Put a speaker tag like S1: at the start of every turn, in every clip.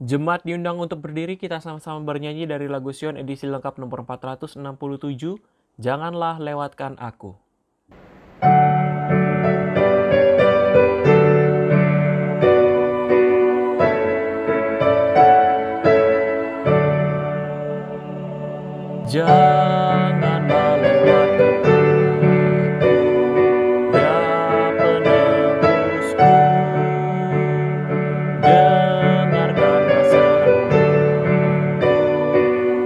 S1: Jemaat diundang untuk berdiri, kita sama-sama bernyanyi dari lagu Sion edisi lengkap nomor 467, Janganlah Lewatkan Aku. Janganlah lewatkan aku, ya penebusku. Dengarkanlah seruanku,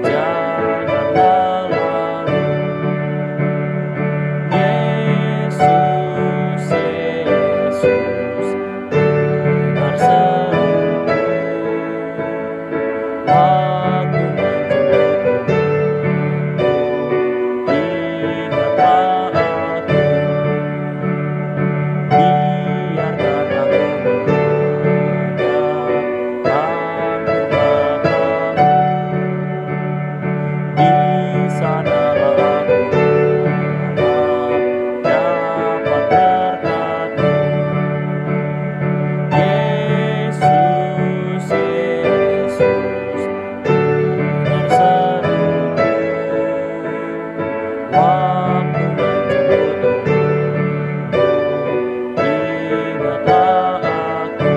S1: janganlah lalu. Yesus, Yesus, dengar seruku. Waktu menjemputmu, ingatlah aku. Biarkan aku menghadap, ambillah kamu. Di sanalah aku harap dapat berkatmu. Yesus, Yesus, dengar seruku. Waktu menjemputmu, ingatlah aku.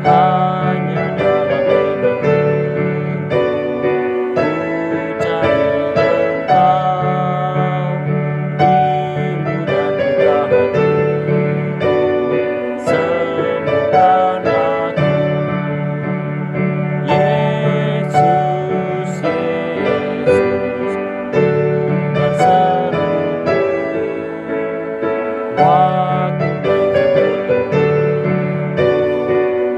S1: Hanya dalam renunganku ku cari Engkau. Pilu dan buka hatiku, sembuhkan aku. Yesus, Yesus, dengar seruku. Waktu menjemputmu,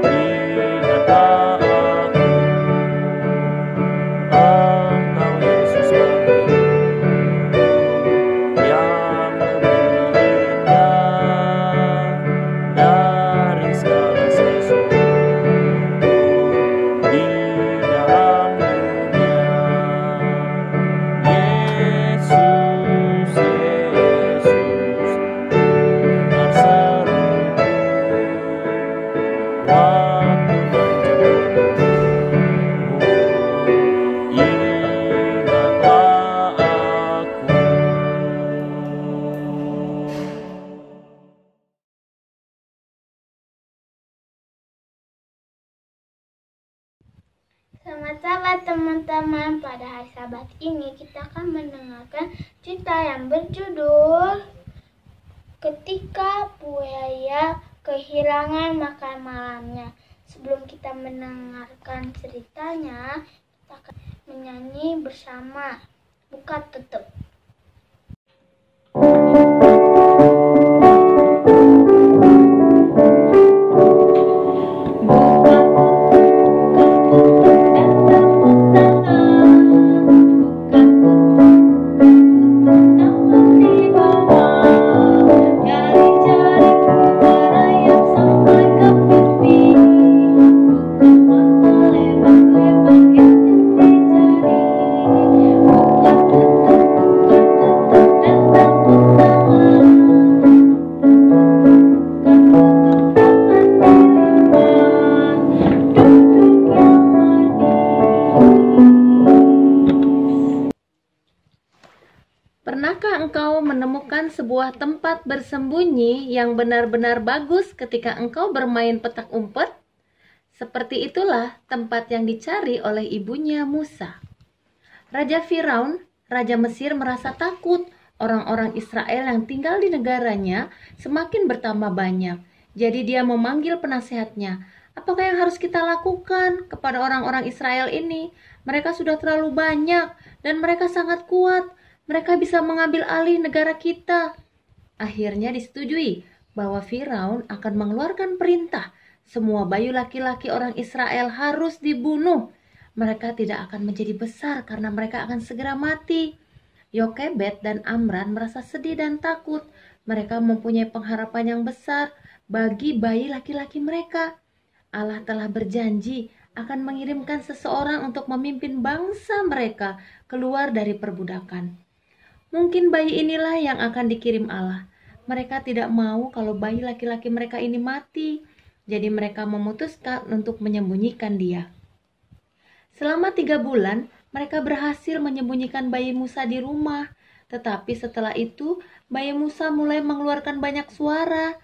S1: ingatlah aku. Engkau Yesus bagiku, yang lebih indah dari segala sesuatu di dalam dunia. Yesus, Yesus, dengar seruku. Waktu menjemputmu, ingatlah aku.
S2: Selamat sabat teman-teman. Pada hari Sabat ini kita akan mendengarkan cerita yang berjudul Ketika Buaya Kehilangan Makan Malamnya. Sebelum kita mendengarkan ceritanya, kita akan menyanyi bersama. Buka tutup.
S3: Pernahkah engkau menemukan sebuah tempat bersembunyi yang benar-benar bagus ketika engkau bermain petak umpet? Seperti itulah tempat yang dicari oleh ibunya Musa. Raja Firaun, Raja Mesir merasa takut orang-orang Israel yang tinggal di negaranya semakin bertambah banyak. Jadi dia memanggil penasehatnya. Apakah yang harus kita lakukan kepada orang-orang Israel ini? Mereka sudah terlalu banyak dan mereka sangat kuat. Mereka bisa mengambil alih negara kita. Akhirnya disetujui bahwa Firaun akan mengeluarkan perintah. Semua bayi laki-laki orang Israel harus dibunuh. Mereka tidak akan menjadi besar karena mereka akan segera mati. Yokebed dan Amran merasa sedih dan takut. Mereka mempunyai pengharapan yang besar bagi bayi laki-laki mereka. Allah telah berjanji akan mengirimkan seseorang untuk memimpin bangsa mereka keluar dari perbudakan. Mungkin bayi inilah yang akan dikirim Allah. Mereka tidak mau kalau bayi laki-laki mereka ini mati. Jadi mereka memutuskan untuk menyembunyikan dia. Selama 3 bulan, mereka berhasil menyembunyikan bayi Musa di rumah. Tetapi setelah itu, bayi Musa mulai mengeluarkan banyak suara.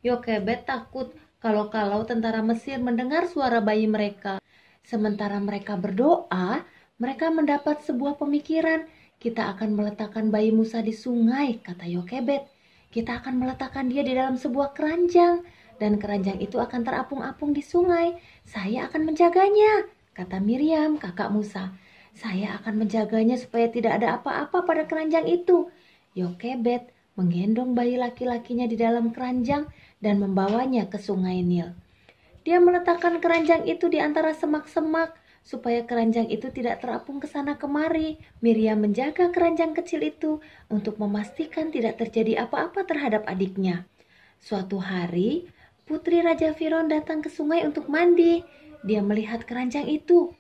S3: Yokebed takut kalau tentara Mesir mendengar suara bayi mereka. Sementara mereka berdoa, mereka mendapat sebuah pemikiran. Kita akan meletakkan bayi Musa di sungai, kata Yokebed. Kita akan meletakkan dia di dalam sebuah keranjang. Dan keranjang itu akan terapung-apung di sungai. Saya akan menjaganya, kata Miriam, kakak Musa. Saya akan menjaganya supaya tidak ada apa-apa pada keranjang itu. Yokebed menggendong bayi laki-lakinya di dalam keranjang dan membawanya ke sungai Nil. Dia meletakkan keranjang itu di antara semak-semak supaya keranjang itu tidak terapung ke sana kemari. Miriam menjaga keranjang kecil itu untuk memastikan tidak terjadi apa-apa terhadap adiknya. Suatu hari, putri Raja Firaun datang ke sungai untuk mandi. Dia melihat keranjang itu.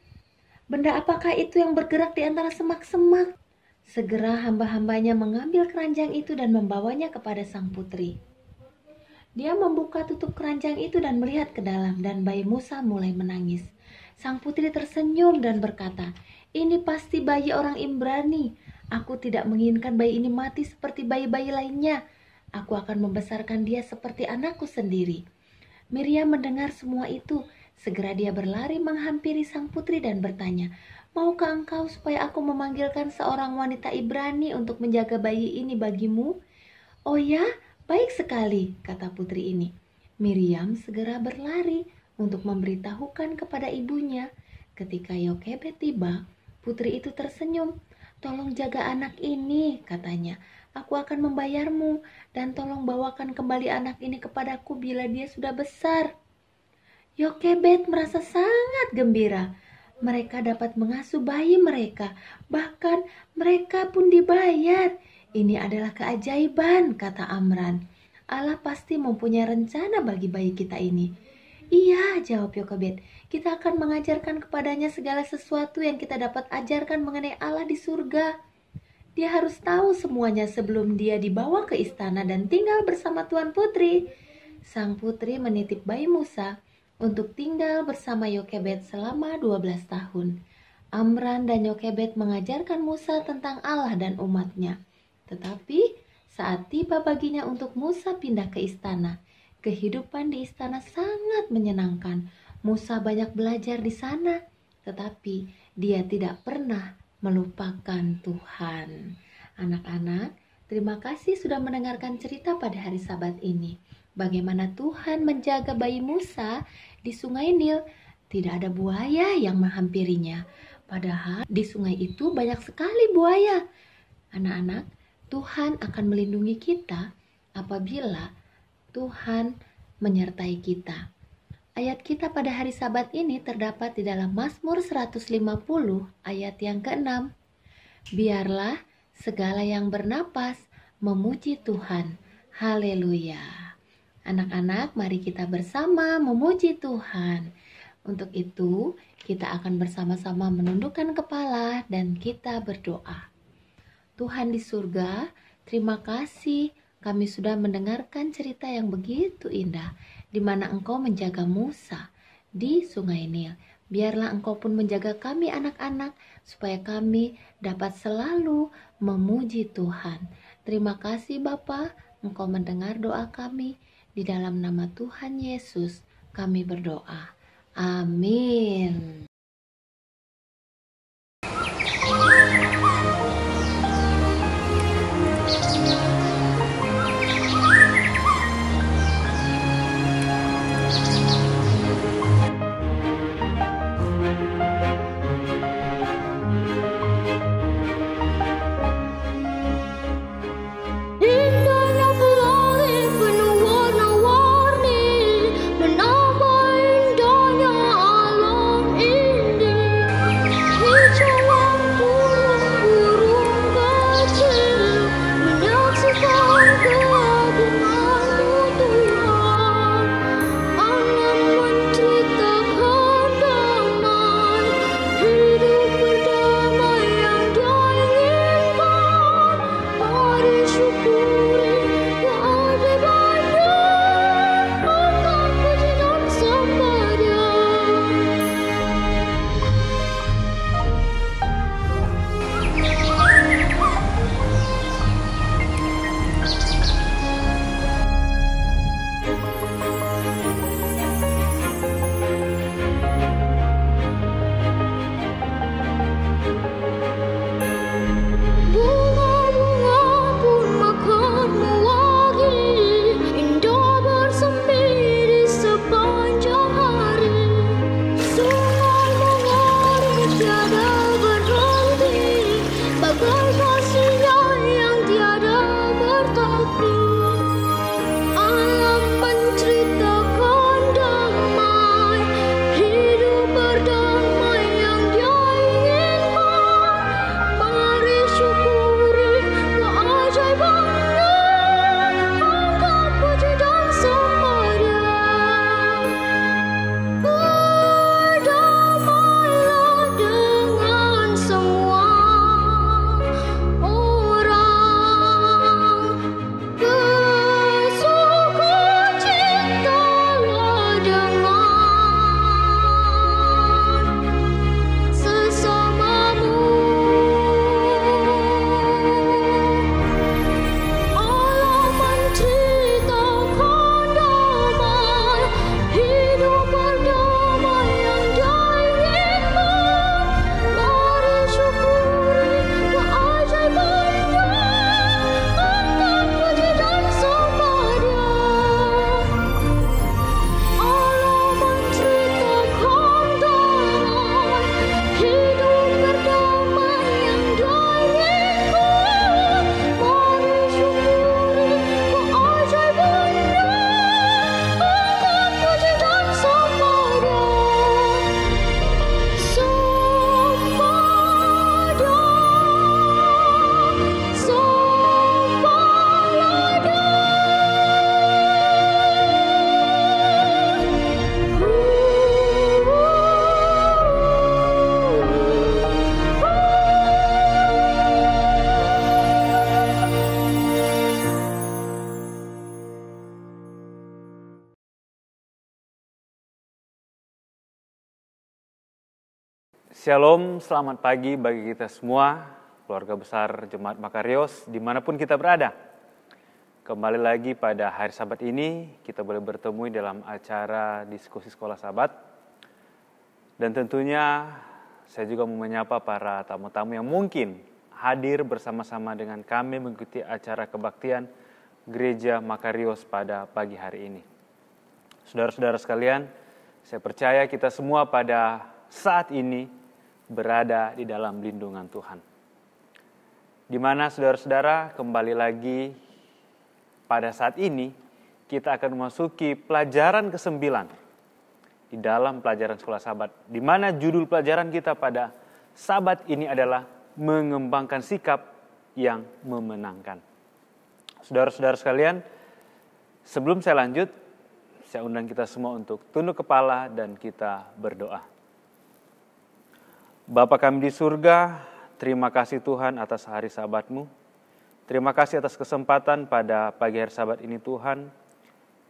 S3: Benda apakah itu yang bergerak di antara semak-semak? Segera hamba-hambanya mengambil keranjang itu dan membawanya kepada sang putri. Dia membuka tutup keranjang itu dan melihat ke dalam, dan bayi Musa mulai menangis. Sang putri tersenyum dan berkata, "Ini pasti bayi orang Ibrani. Aku tidak menginginkan bayi ini mati seperti bayi-bayi lainnya. Aku akan membesarkan dia seperti anakku sendiri." Miriam mendengar semua itu. Segera dia berlari menghampiri sang putri dan bertanya, "Maukah engkau supaya aku memanggilkan seorang wanita Ibrani untuk menjaga bayi ini bagimu?" "Oh ya, baik sekali," kata putri ini. Miriam segera berlari untuk memberitahukan kepada ibunya. Ketika Yokebed tiba, putri itu tersenyum. "Tolong jaga anak ini," katanya. "Aku akan membayarmu, dan tolong bawakan kembali anak ini kepadaku bila dia sudah besar." Yokebed merasa sangat gembira. Mereka dapat mengasuh bayi mereka, bahkan mereka pun dibayar. "Ini adalah keajaiban," kata Amran. "Allah pasti mempunyai rencana bagi bayi kita ini." "Iya," jawab Yokebed, "kita akan mengajarkan kepadanya segala sesuatu yang kita dapat ajarkan mengenai Allah di surga. Dia harus tahu semuanya sebelum dia dibawa ke istana dan tinggal bersama Tuan Putri." Sang putri menitip bayi Musa untuk tinggal bersama Yokebed selama 12 tahun. Amran dan Yokebed mengajarkan Musa tentang Allah dan umatnya. Tetapi saat tiba baginya untuk Musa pindah ke istana, kehidupan di istana sangat menyenangkan. Musa banyak belajar di sana, tetapi dia tidak pernah melupakan Tuhan. Anak-anak, terima kasih sudah mendengarkan cerita pada hari Sabat ini. Bagaimana Tuhan menjaga bayi Musa di sungai Nil. Tidak ada buaya yang menghampirinya. Padahal di sungai itu banyak sekali buaya. Anak-anak, Tuhan akan melindungi kita apabila Tuhan menyertai kita. Ayat kita pada hari Sabat ini terdapat di dalam Mazmur 150 ayat yang ke-6. "Biarlah segala yang bernapas memuji Tuhan. Haleluya." Anak-anak, mari kita bersama memuji Tuhan. Untuk itu, kita akan bersama-sama menundukkan kepala dan kita berdoa. Tuhan di surga, terima kasih kami sudah mendengarkan cerita yang begitu indah, di mana Engkau menjaga Musa di sungai Nil. Biarlah Engkau pun menjaga kami anak-anak, supaya kami dapat selalu memuji Tuhan. Terima kasih Bapa, Engkau mendengar doa kami. Di dalam nama Tuhan Yesus kami berdoa. Amin.
S4: Indahnya pelangi penuh warna-warni, menambah indahnya alam ini.
S5: Shalom, selamat pagi bagi kita semua, keluarga besar Jemaat Makarios, dimanapun kita berada. Kembali lagi pada hari Sabat ini, kita boleh bertemu dalam acara diskusi sekolah Sabat. Dan tentunya saya juga mau menyapa para tamu-tamu yang mungkin hadir bersama-sama dengan kami mengikuti acara kebaktian Gereja Makarios pada pagi hari ini. Saudara-saudara sekalian, saya percaya kita semua pada saat ini berada di dalam lindungan Tuhan. Di mana saudara-saudara kembali lagi pada saat ini kita akan memasuki pelajaran ke-9 di dalam pelajaran sekolah Sabat. Di mana judul pelajaran kita pada Sabat ini adalah mengembangkan sikap yang memenangkan. Saudara-saudara sekalian, sebelum saya lanjut, saya undang kita semua untuk tunduk kepala dan kita berdoa. Bapa kami di surga, terima kasih Tuhan atas hari Sabat-Mu. Terima kasih atas kesempatan pada pagi hari Sabat ini Tuhan.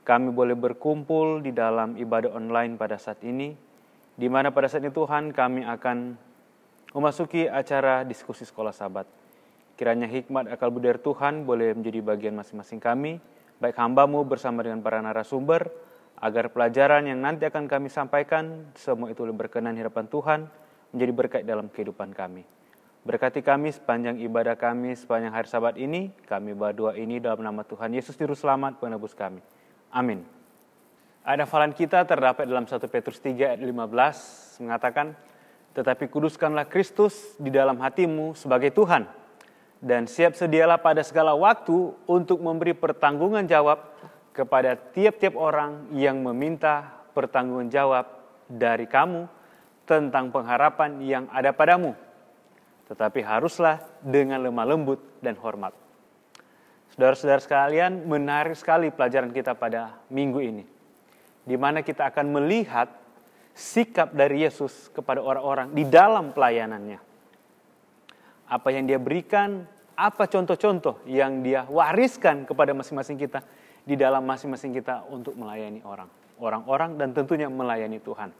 S5: Kami boleh berkumpul di dalam ibadah online pada saat ini. Di mana pada saat ini Tuhan kami akan memasuki acara diskusi sekolah Sabat. Kiranya hikmat akal budi dari Tuhan boleh menjadi bagian masing-masing kami. Baik hamba-Mu bersama dengan para narasumber. Agar pelajaran yang nanti akan kami sampaikan, semua itu berkenan di hadapan Tuhan. Menjadi berkat dalam kehidupan kami. Berkati kami sepanjang ibadah kami, sepanjang hari Sabat ini. Kami berdoa ini dalam nama Tuhan Yesus Juru Selamat, penebus kami. Amin. Ayat hafalan kita terdapat dalam 1 Petrus 3 ayat 15 mengatakan, tetapi kuduskanlah Kristus di dalam hatimu sebagai Tuhan. Dan siap sedialah pada segala waktu untuk memberi pertanggungan jawab kepada tiap-tiap orang yang meminta pertanggungan jawab dari kamu tentang pengharapan yang ada padamu. Tetapi haruslah dengan lemah lembut dan hormat. Saudara-saudara sekalian, menarik sekali pelajaran kita pada minggu ini. Di mana kita akan melihat sikap dari Yesus kepada orang-orang di dalam pelayanannya. Apa yang dia berikan, apa contoh-contoh yang dia wariskan kepada masing-masing kita di dalam masing-masing kita untuk melayani orang-orang dan tentunya melayani Tuhan.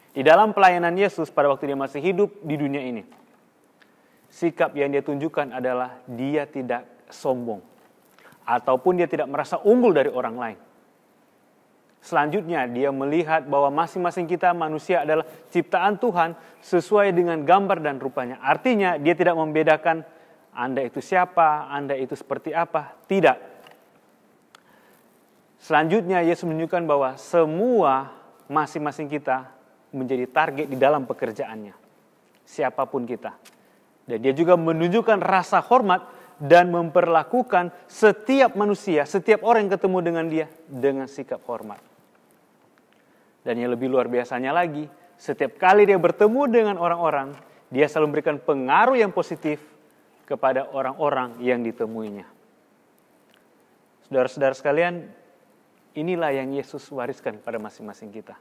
S5: Di dalam pelayanan Yesus pada waktu dia masih hidup di dunia ini, sikap yang dia tunjukkan adalah dia tidak sombong. Ataupun dia tidak merasa unggul dari orang lain. Selanjutnya dia melihat bahwa masing-masing kita manusia adalah ciptaan Tuhan sesuai dengan gambar dan rupanya. Artinya dia tidak membedakan Anda itu siapa, Anda itu seperti apa. Tidak. Selanjutnya Yesus menunjukkan bahwa semua masing-masing kita menjadi target di dalam pekerjaannya. Siapapun kita. Dan dia juga menunjukkan rasa hormat dan memperlakukan setiap manusia, setiap orang yang ketemu dengan dia dengan sikap hormat. Dan yang lebih luar biasanya lagi, setiap kali dia bertemu dengan orang-orang, dia selalu memberikan pengaruh yang positif kepada orang-orang yang ditemuinya. Saudara-saudara sekalian, inilah yang Yesus wariskan pada masing-masing kita.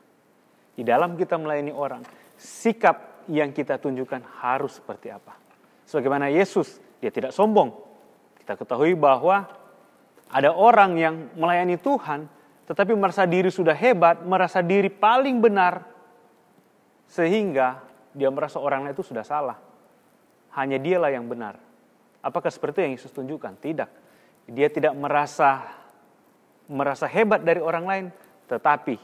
S5: Di dalam kita melayani orang, sikap yang kita tunjukkan harus seperti apa. Sebagaimana Yesus, dia tidak sombong. Kita ketahui bahwa ada orang yang melayani Tuhan, tetapi merasa diri sudah hebat, merasa diri paling benar, sehingga dia merasa orang lain itu sudah salah. Hanya dialah yang benar. Apakah seperti yang Yesus tunjukkan? Tidak. Dia tidak merasa hebat dari orang lain, tetapi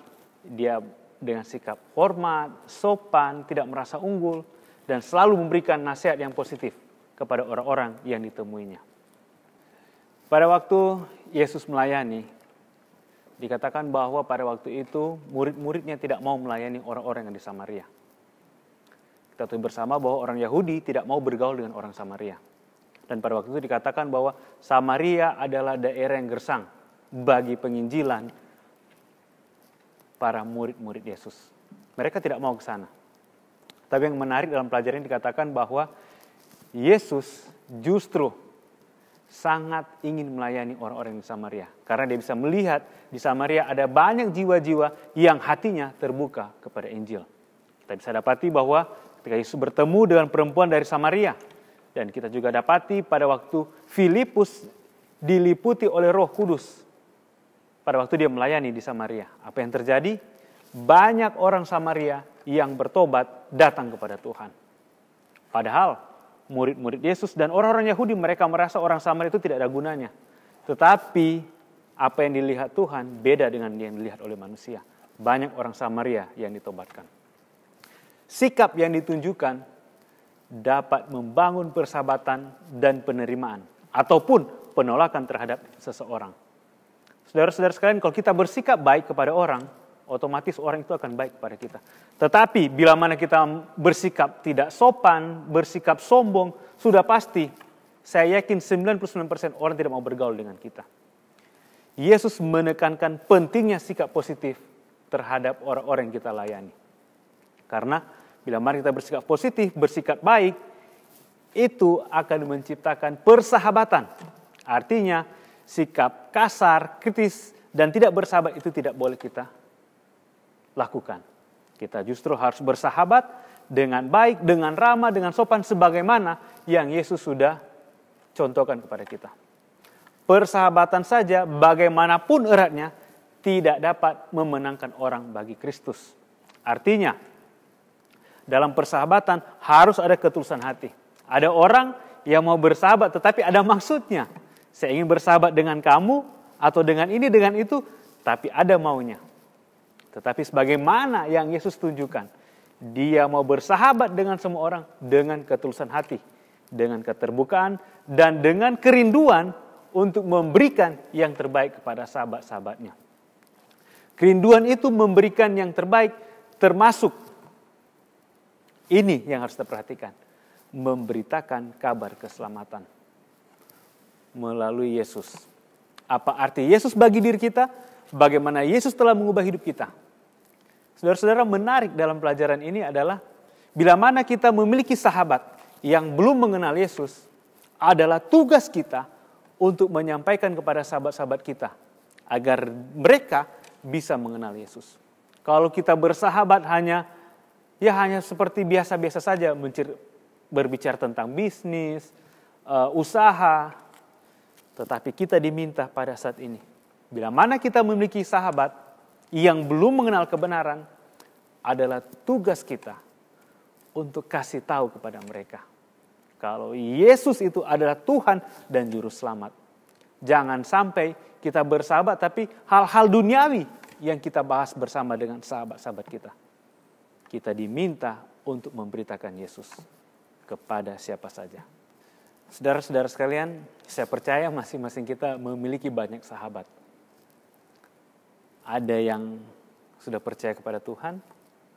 S5: dia dengan sikap hormat, sopan, tidak merasa unggul, dan selalu memberikan nasihat yang positif kepada orang-orang yang ditemuinya. Pada waktu Yesus melayani, dikatakan bahwa pada waktu itu murid-muridnya tidak mau melayani orang-orang yang di Samaria. Kita tahu bersama bahwa orang Yahudi tidak mau bergaul dengan orang Samaria. Dan pada waktu itu dikatakan bahwa Samaria adalah daerah yang gersang bagi penginjilan para murid-murid Yesus. Mereka tidak mau ke sana. Tapi yang menarik dalam pelajaran ini dikatakan bahwa Yesus justru sangat ingin melayani orang-orang di Samaria. Karena dia bisa melihat di Samaria ada banyak jiwa-jiwa yang hatinya terbuka kepada Injil. Kita bisa dapati bahwa ketika Yesus bertemu dengan perempuan dari Samaria. Dan kita juga dapati pada waktu Filipus diliputi oleh Roh Kudus. Pada waktu dia melayani di Samaria. Apa yang terjadi? Banyak orang Samaria yang bertobat datang kepada Tuhan. Padahal murid-murid Yesus dan orang-orang Yahudi mereka merasa orang Samaria itu tidak ada gunanya. Tetapi apa yang dilihat Tuhan beda dengan yang dilihat oleh manusia. Banyak orang Samaria yang ditobatkan. Sikap yang ditunjukkan dapat membangun persahabatan dan penerimaan ataupun penolakan terhadap seseorang. Saudara-saudara sekalian, kalau kita bersikap baik kepada orang, otomatis orang itu akan baik kepada kita. Tetapi bila mana kita bersikap tidak sopan, bersikap sombong, sudah pasti saya yakin 99% orang tidak mau bergaul dengan kita. Yesus menekankan pentingnya sikap positif terhadap orang-orang yang kita layani. Karena bila mana kita bersikap positif, bersikap baik, itu akan menciptakan persahabatan. Artinya sikap kasar, kritis, dan tidak bersahabat itu tidak boleh kita lakukan. Kita justru harus bersahabat dengan baik, dengan ramah, dengan sopan sebagaimana yang Yesus sudah contohkan kepada kita. Persahabatan saja bagaimanapun eratnya tidak dapat memenangkan orang bagi Kristus. Artinya dalam persahabatan harus ada ketulusan hati. Ada orang yang mau bersahabat tetapi ada maksudnya. Saya ingin bersahabat dengan kamu atau dengan ini, dengan itu, tapi ada maunya. Tetapi sebagaimana yang Yesus tunjukkan, dia mau bersahabat dengan semua orang dengan ketulusan hati, dengan keterbukaan, dan dengan kerinduan untuk memberikan yang terbaik kepada sahabat-sahabatnya. Kerinduan itu memberikan yang terbaik termasuk ini yang harus kita perhatikan. Memberitakan kabar keselamatan melalui Yesus. Apa arti Yesus bagi diri kita? Bagaimana Yesus telah mengubah hidup kita? Saudara-saudara, menarik dalam pelajaran ini adalah bila mana kita memiliki sahabat yang belum mengenal Yesus, adalah tugas kita untuk menyampaikan kepada sahabat-sahabat kita agar mereka bisa mengenal Yesus. Kalau kita bersahabat hanya seperti biasa-biasa saja berbicara tentang bisnis, usaha, tetapi kita diminta pada saat ini, bila mana kita memiliki sahabat yang belum mengenal kebenaran, adalah tugas kita untuk kasih tahu kepada mereka kalau Yesus itu adalah Tuhan dan Juru Selamat. Jangan sampai kita bersahabat tapi hal-hal duniawi yang kita bahas bersama dengan sahabat-sahabat kita. Kita diminta untuk memberitakan Yesus kepada siapa saja. Saudara-saudara sekalian, saya percaya masing-masing kita memiliki banyak sahabat. Ada yang sudah percaya kepada Tuhan,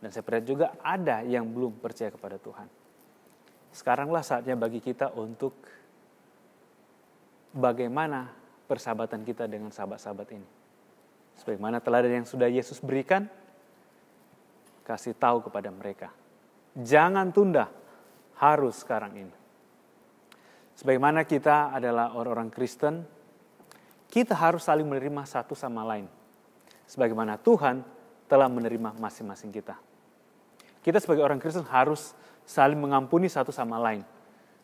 S5: dan saya percaya juga ada yang belum percaya kepada Tuhan. Sekaranglah saatnya bagi kita untuk bagaimana persahabatan kita dengan sahabat-sahabat ini. Sebagaimana teladan yang sudah Yesus berikan, kasih tahu kepada mereka. Jangan tunda, harus sekarang ini. Sebagaimana kita adalah orang-orang Kristen, kita harus saling menerima satu sama lain. Sebagaimana Tuhan telah menerima masing-masing kita. Kita sebagai orang Kristen harus saling mengampuni satu sama lain.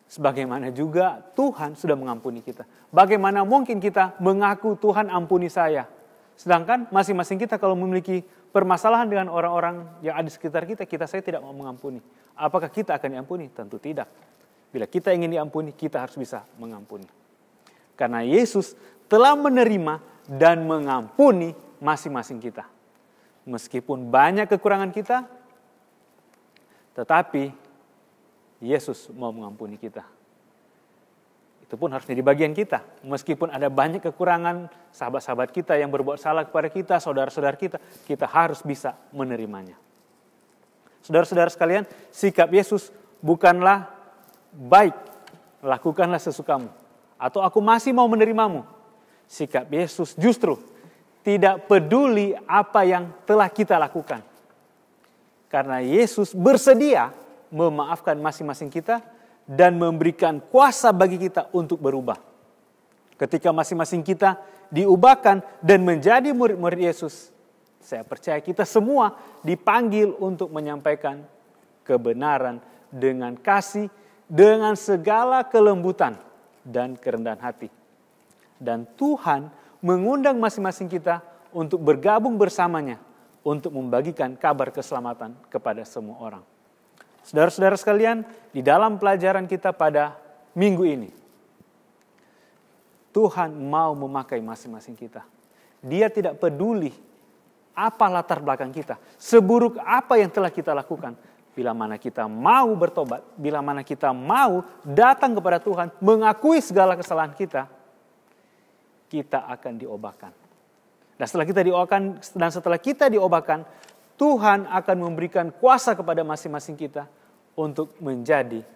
S5: Sebagaimana juga Tuhan sudah mengampuni kita. Bagaimana mungkin kita mengaku Tuhan ampuni saya, sedangkan masing-masing kita kalau memiliki permasalahan dengan orang-orang yang ada di sekitar kita, saya tidak mau mengampuni. Apakah kita akan diampuni? Tentu tidak. Bila kita ingin diampuni, kita harus bisa mengampuni. Karena Yesus telah menerima dan mengampuni masing-masing kita. Meskipun banyak kekurangan kita, tetapi Yesus mau mengampuni kita. Itu pun harus menjadi bagian kita. Meskipun ada banyak kekurangan sahabat-sahabat kita yang berbuat salah kepada kita, saudara-saudara kita harus bisa menerimanya. Saudara-saudara sekalian, sikap Yesus bukanlah baik, lakukanlah sesukamu, atau aku masih mau menerimamu. Sikap Yesus justru tidak peduli apa yang telah kita lakukan. Karena Yesus bersedia memaafkan masing-masing kita dan memberikan kuasa bagi kita untuk berubah. Ketika masing-masing kita diubahkan dan menjadi murid-murid Yesus, saya percaya kita semua dipanggil untuk menyampaikan kebenaran dengan kasih, dengan segala kelembutan dan kerendahan hati. Dan Tuhan mengundang masing-masing kita untuk bergabung bersamanya untuk membagikan kabar keselamatan kepada semua orang. Saudara-saudara sekalian, di dalam pelajaran kita pada minggu ini, Tuhan mau memakai masing-masing kita. Dia tidak peduli apa latar belakang kita, seburuk apa yang telah kita lakukan. Bila mana kita mau bertobat, bila mana kita mau datang kepada Tuhan, mengakui segala kesalahan kita, kita akan diobahkan. Dan setelah kita diobahkan, Tuhan akan memberikan kuasa kepada masing-masing kita untuk menjadi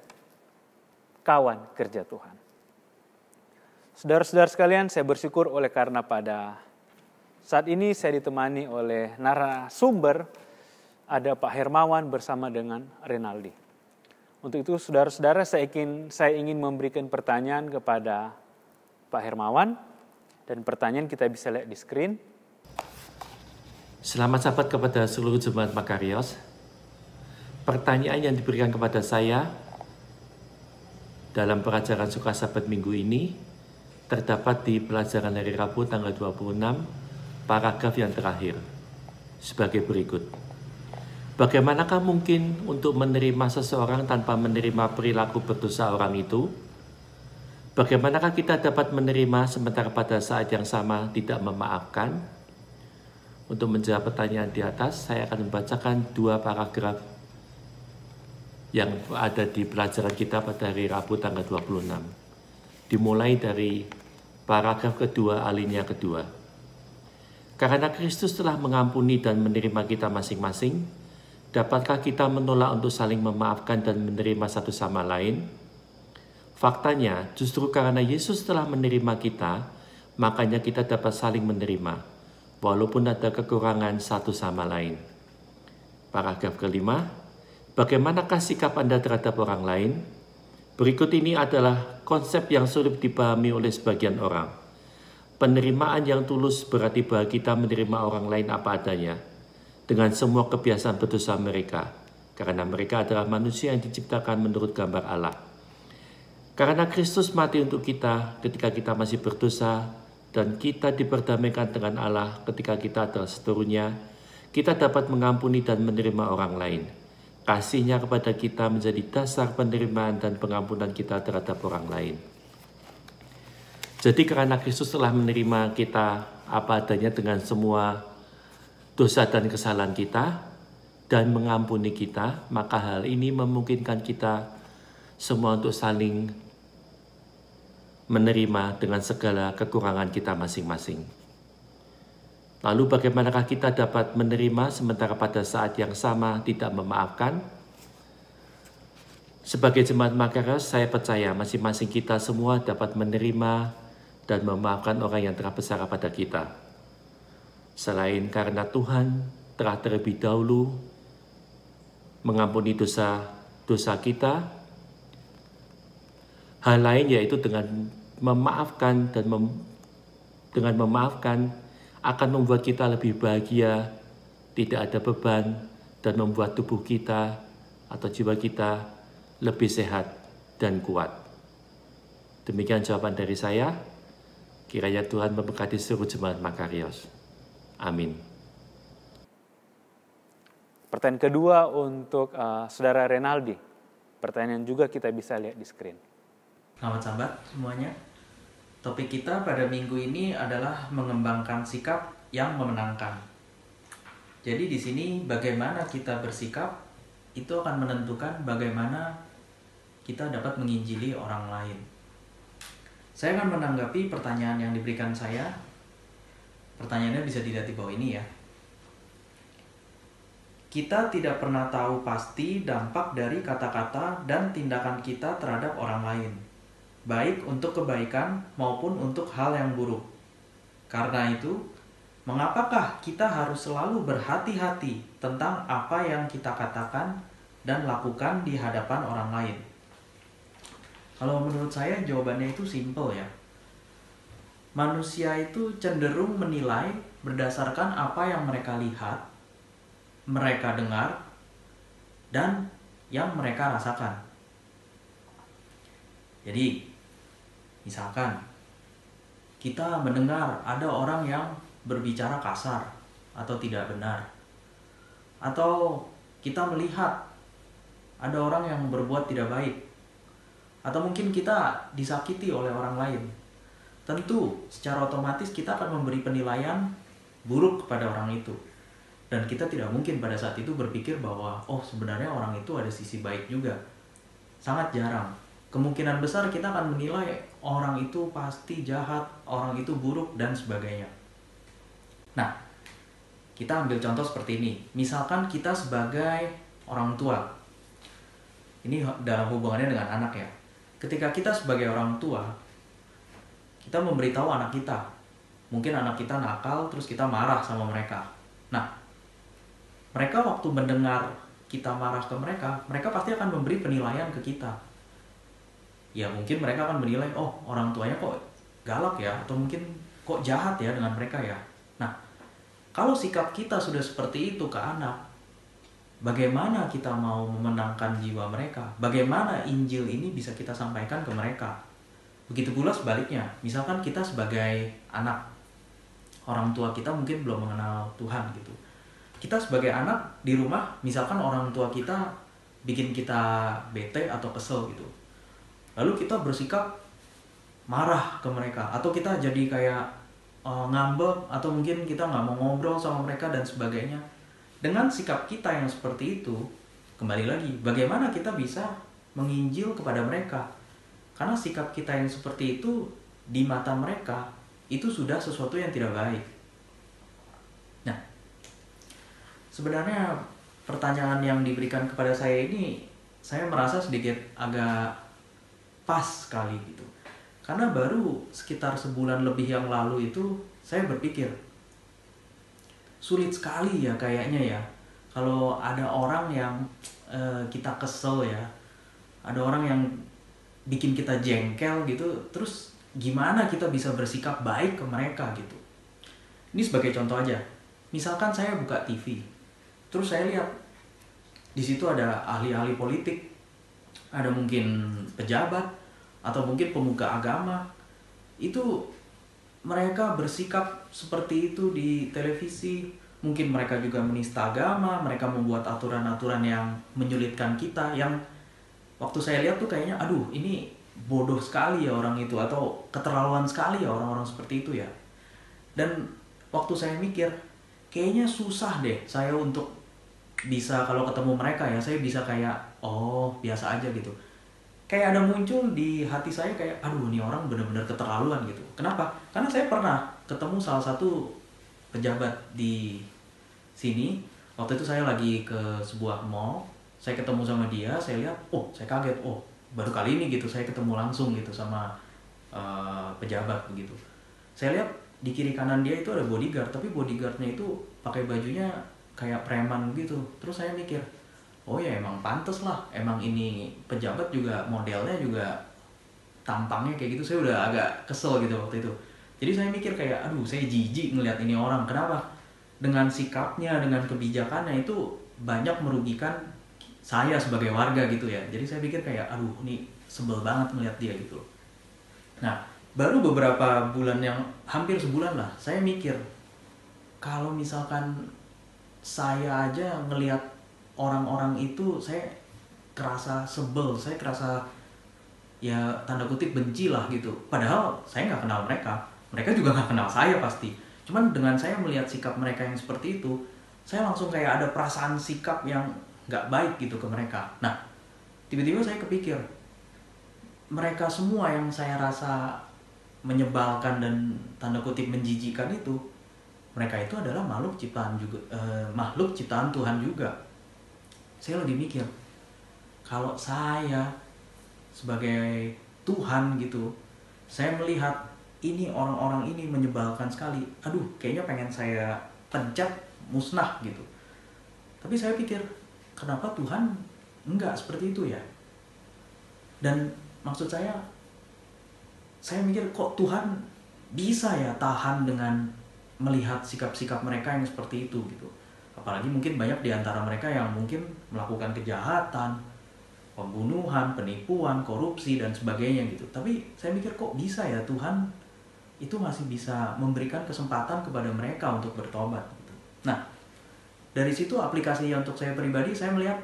S5: kawan kerja Tuhan. Saudara-saudara sekalian, saya bersyukur oleh karena pada saat ini saya ditemani oleh narasumber, ada Pak Hermawan bersama dengan Renaldi. Untuk itu saudara-saudara, saya ingin memberikan pertanyaan kepada Pak Hermawan, dan pertanyaan kita bisa lihat di screen.
S1: Selamat sahabat kepada seluruh jemaat Makarios. Pertanyaan yang diberikan kepada saya dalam pelajaran Suka Sabat minggu ini terdapat di pelajaran hari Rabu tanggal 26, paragraf yang terakhir, sebagai berikut. Bagaimanakah mungkin untuk menerima seseorang tanpa menerima perilaku berdosa orang itu? Bagaimanakah kita dapat menerima sementara pada saat yang sama tidak memaafkan? Untuk menjawab pertanyaan di atas, saya akan membacakan 2 paragraf yang ada di pelajaran kita pada hari Rabu tanggal 26. Dimulai dari paragraf kedua, alinea kedua. Karena Kristus telah mengampuni dan menerima kita masing-masing, dapatkah kita menolak untuk saling memaafkan dan menerima satu sama lain? Faktanya, justru karena Yesus telah menerima kita, makanya kita dapat saling menerima, walaupun ada kekurangan satu sama lain. Paragraf kelima, bagaimanakah sikap Anda terhadap orang lain? Berikut ini adalah konsep yang sulit dipahami oleh sebagian orang. Penerimaan yang tulus berarti bahwa kita menerima orang lain apa adanya, dengan semua kebiasaan berdosa mereka, karena mereka adalah manusia yang diciptakan menurut gambar Allah. Karena Kristus mati untuk kita ketika kita masih berdosa, dan kita diperdamaikan dengan Allah ketika kita adalah seterunya, kita dapat mengampuni dan menerima orang lain. Kasih-Nya kepada kita menjadi dasar penerimaan dan pengampunan kita terhadap orang lain. Jadi karena Kristus telah menerima kita apa adanya dengan semua dosa dan kesalahan kita, dan mengampuni kita, maka hal ini memungkinkan kita semua untuk saling menerima dengan segala kekurangan kita masing-masing. Lalu bagaimanakah kita dapat menerima sementara pada saat yang sama tidak memaafkan? Sebagai jemaat Makarios, saya percaya masing-masing kita semua dapat menerima dan memaafkan orang yang telah besar pada kita. Selain karena Tuhan telah terlebih dahulu mengampuni dosa kita, hal lain yaitu dengan memaafkan dengan memaafkan akan membuat kita lebih bahagia, tidak ada beban, dan membuat tubuh kita atau jiwa kita lebih sehat dan kuat. Demikian jawaban dari saya. Kiranya Tuhan memberkati seluruh jemaat Makarios. Amin.
S5: Pertanyaan kedua untuk Saudara Renaldi. Pertanyaan juga kita bisa lihat di screen.
S6: Selamat sahabat semuanya. Topik kita pada minggu ini adalah mengembangkan sikap yang memenangkan. Jadi di sini bagaimana kita bersikap itu akan menentukan bagaimana kita dapat menginjili orang lain. Saya akan menanggapi pertanyaan yang diberikan saya. Pertanyaannya bisa dilihat di bawah ini ya. Kita tidak pernah tahu pasti dampak dari kata-kata dan tindakan kita terhadap orang lain, baik untuk kebaikan maupun untuk hal yang buruk. Karena itu, mengapakah kita harus selalu berhati-hati tentang apa yang kita katakan dan lakukan di hadapan orang lain? Kalau menurut saya jawabannya itu simple ya. Manusia itu cenderung menilai berdasarkan apa yang mereka lihat, mereka dengar, dan yang mereka rasakan. Jadi, misalkan kita mendengar ada orang yang berbicara kasar atau tidak benar, atau kita melihat ada orang yang berbuat tidak baik, atau mungkin kita disakiti oleh orang lain, tentu secara otomatis kita akan memberi penilaian buruk kepada orang itu. Dan kita tidak mungkin pada saat itu berpikir bahwa oh sebenarnya orang itu ada sisi baik juga. Sangat jarang. Kemungkinan besar kita akan menilai orang itu pasti jahat, orang itu buruk, dan sebagainya. Nah, kita ambil contoh seperti ini. Misalkan kita sebagai orang tua. Ini dalam hubungannya dengan anak ya. Ketika kita sebagai orang tua, kita memberitahu anak kita. Mungkin anak kita nakal, terus kita marah sama mereka. Nah, mereka waktu mendengar kita marah ke mereka, mereka pasti akan memberi penilaian ke kita. Ya mungkin mereka akan menilai, oh orang tuanya kok galak ya, atau mungkin kok jahat ya dengan mereka ya. Nah, kalau sikap kita sudah seperti itu ke anak, bagaimana kita mau memenangkan jiwa mereka? Bagaimana Injil ini bisa kita sampaikan ke mereka? Begitu pula sebaliknya, misalkan kita sebagai anak, orang tua kita mungkin belum mengenal Tuhan gitu. Kita sebagai anak di rumah, misalkan orang tua kita bikin kita bete atau kesel gitu. Lalu kita bersikap marah ke mereka, atau kita jadi kayak ngambek, atau mungkin kita nggak mau ngobrol sama mereka dan sebagainya. Dengan sikap kita yang seperti itu, kembali lagi, bagaimana kita bisa menginjil kepada mereka? Karena sikap kita yang seperti itu di mata mereka, itu sudah sesuatu yang tidak baik. Nah, sebenarnya pertanyaan yang diberikan kepada saya ini, saya merasa sedikit agak pas sekali gitu. Karena baru sekitar sebulan lebih yang lalu itu, saya berpikir, sulit sekali ya kayaknya ya, kalau ada orang yang kita kesel ya, ada orang yang bikin kita jengkel gitu, terus gimana kita bisa bersikap baik ke mereka gitu. Ini sebagai contoh aja, misalkan saya buka TV, terus saya lihat di situ ada ahli-ahli politik, ada mungkin pejabat, atau mungkin pemuka agama. Itu mereka bersikap seperti itu di televisi. Mungkin mereka juga menista agama, mereka membuat aturan-aturan yang menyulitkan kita, yang waktu saya lihat tuh kayaknya, aduh ini bodoh sekali ya orang itu, atau keterlaluan sekali ya orang-orang seperti itu ya. Dan waktu saya mikir, kayaknya susah deh saya untuk bisa, kalau ketemu mereka ya, saya bisa kayak, oh biasa aja gitu. Kayak ada muncul di hati saya kayak, aduh ini orang benar-benar keterlaluan gitu. Kenapa? Karena saya pernah ketemu salah satu pejabat di sini. Waktu itu saya lagi ke sebuah mall, saya ketemu sama dia, saya lihat, oh saya kaget, oh baru kali ini gitu saya ketemu langsung gitu sama pejabat begitu. Saya lihat di kiri kanan dia itu ada bodyguard, tapi bodyguardnya itu pakai bajunya kayak preman gitu. Terus saya mikir, oh ya emang pantes lah, emang ini pejabat juga modelnya juga tampangnya kayak gitu. Saya udah agak kesel gitu waktu itu. Jadi saya mikir kayak, aduh saya jijik ngelihat ini orang. Kenapa? Dengan sikapnya, dengan kebijakannya itu banyak merugikan saya sebagai warga gitu ya. Jadi saya pikir kayak, aduh ini sebel banget ngelihat dia gitu. Nah, baru beberapa bulan, yang hampir sebulan lah, saya mikir, kalau misalkan saya aja ngelihat orang-orang itu, saya kerasa sebel, saya kerasa ya tanda kutip benci lah gitu. Padahal saya nggak kenal mereka, mereka juga nggak kenal saya pasti. Cuman dengan saya melihat sikap mereka yang seperti itu, saya langsung kayak ada perasaan sikap yang nggak baik gitu ke mereka. Nah, tiba-tiba saya kepikir, mereka semua yang saya rasa menyebalkan dan tanda kutip menjijikan itu, mereka itu adalah makhluk ciptaan juga, makhluk ciptaan Tuhan juga. Saya lagi mikir, kalau saya sebagai Tuhan gitu, saya melihat ini orang-orang ini menyebalkan sekali, aduh kayaknya pengen saya pencet, musnah gitu. Tapi saya pikir, kenapa Tuhan enggak seperti itu ya? Dan maksud saya mikir, kok Tuhan bisa ya tahan dengan melihat sikap-sikap mereka yang seperti itu gitu. Apalagi mungkin banyak di antara mereka yang mungkin melakukan kejahatan, pembunuhan, penipuan, korupsi, dan sebagainya gitu. Tapi saya mikir, kok bisa ya Tuhan itu masih bisa memberikan kesempatan kepada mereka untuk bertobat gitu. Nah, dari situ aplikasinya untuk saya pribadi, saya melihat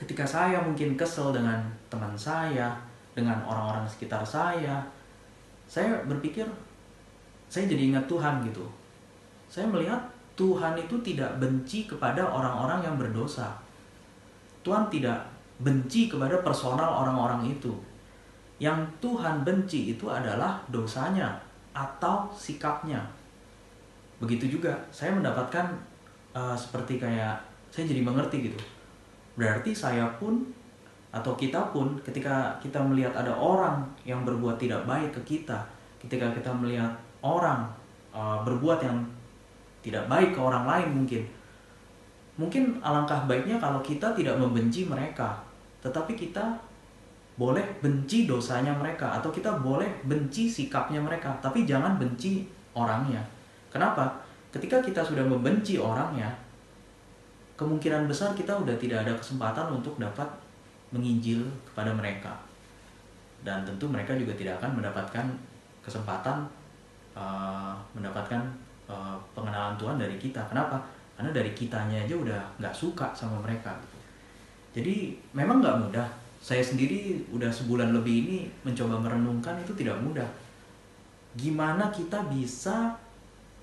S6: ketika saya mungkin kesel dengan teman saya, dengan orang-orang sekitar saya berpikir, saya jadi ingat Tuhan gitu. Saya melihat Tuhan itu tidak benci kepada orang-orang yang berdosa. Tuhan tidak benci kepada personal orang-orang itu. Yang Tuhan benci itu adalah dosanya atau sikapnya. Begitu juga saya mendapatkan seperti kayak saya jadi mengerti gitu. Berarti saya pun atau kita pun ketika kita melihat ada orang yang berbuat tidak baik ke kita, ketika kita melihat orang berbuat yang tidak baik ke orang lain, mungkin alangkah baiknya kalau kita tidak membenci mereka, tetapi kita boleh benci dosanya mereka, atau kita boleh benci sikapnya mereka, tapi jangan benci orangnya. Kenapa? Ketika kita sudah membenci orangnya, kemungkinan besar kita udah tidak ada kesempatan untuk dapat menginjil kepada mereka, dan tentu mereka juga tidak akan mendapatkan kesempatan mendapatkan pengenalan Tuhan dari kita. Kenapa? Karena dari kitanya aja udah nggak suka sama mereka. Jadi memang nggak mudah. Saya sendiri udah sebulan lebih ini mencoba merenungkan, itu tidak mudah. Gimana kita bisa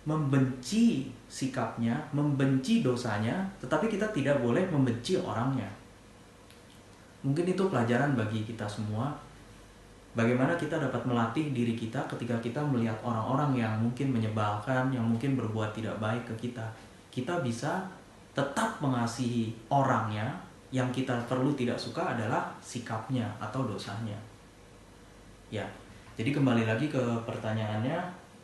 S6: membenci sikapnya, membenci dosanya, tetapi kita tidak boleh membenci orangnya. Mungkin itu pelajaran bagi kita semua. Bagaimana kita dapat melatih diri kita ketika kita melihat orang-orang yang mungkin menyebalkan, yang mungkin berbuat tidak baik ke kita. Kita bisa tetap mengasihi orangnya. Yang kita perlu tidak suka adalah sikapnya atau dosanya. Ya, jadi kembali lagi ke pertanyaannya,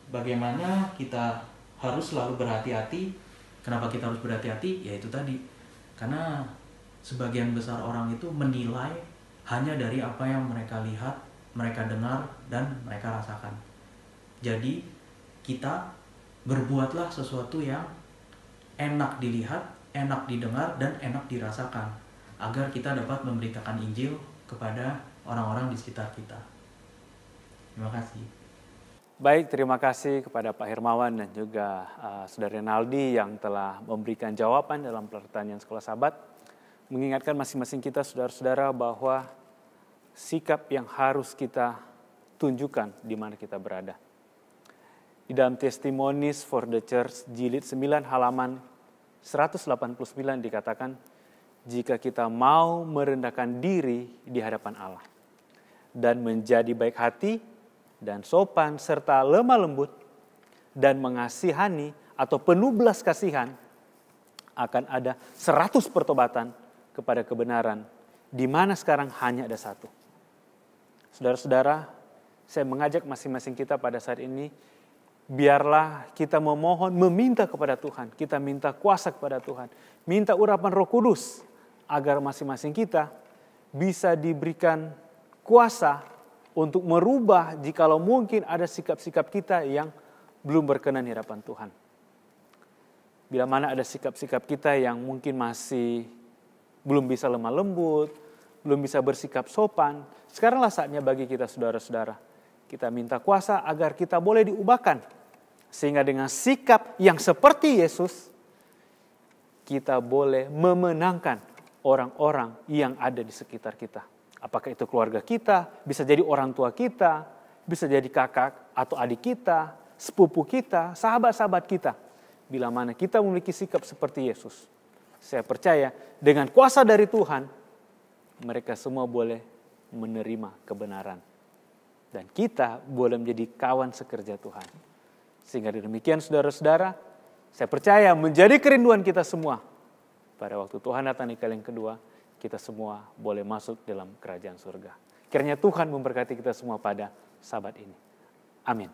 S6: bagaimana kita harus selalu berhati-hati. Kenapa kita harus berhati-hati? Ya itu tadi, karena sebagian besar orang itu menilai hanya dari apa yang mereka lihat, mereka dengar, dan mereka rasakan. Jadi kita berbuatlah sesuatu yang enak dilihat, enak didengar, dan enak dirasakan, agar kita dapat memberitakan Injil kepada orang-orang di sekitar kita. Terima kasih.
S5: Baik, terima kasih kepada Pak Hermawan dan juga Saudara Renaldi yang telah memberikan jawaban dalam pertanyaan Sekolah Sabat. Mengingatkan masing-masing kita, saudara-saudara, bahwa sikap yang harus kita tunjukkan di mana kita berada. Di dalam Testimonies for the Church jilid 9 halaman 189 dikatakan, jika kita mau merendahkan diri di hadapan Allah dan menjadi baik hati dan sopan serta lemah lembut dan mengasihani atau penuh belas kasihan, akan ada 100 pertobatan kepada kebenaran, di mana sekarang hanya ada satu. Saudara-saudara, saya mengajak masing-masing kita pada saat ini, biarlah kita memohon, meminta kepada Tuhan. Kita minta kuasa kepada Tuhan. Minta urapan Roh Kudus, agar masing-masing kita bisa diberikan kuasa untuk merubah jikalau mungkin ada sikap-sikap kita yang belum berkenan di hadapan Tuhan. Bila mana ada sikap-sikap kita yang mungkin masih belum bisa lemah lembut, belum bisa bersikap sopan, sekaranglah saatnya bagi kita saudara-saudara. Kita minta kuasa agar kita boleh diubahkan. Sehingga dengan sikap yang seperti Yesus, kita boleh memenangkan orang-orang yang ada di sekitar kita. Apakah itu keluarga kita, bisa jadi orang tua kita, bisa jadi kakak atau adik kita, sepupu kita, sahabat-sahabat kita. Bila mana kita memiliki sikap seperti Yesus, saya percaya dengan kuasa dari Tuhan, mereka semua boleh menerima kebenaran. Dan kita boleh menjadi kawan sekerja Tuhan. Sehingga demikian saudara-saudara, saya percaya menjadi kerinduan kita semua. Pada waktu Tuhan datang di kali yang kedua, kita semua boleh masuk dalam kerajaan surga. Kiranya Tuhan memberkati kita semua pada Sabat ini. Amin.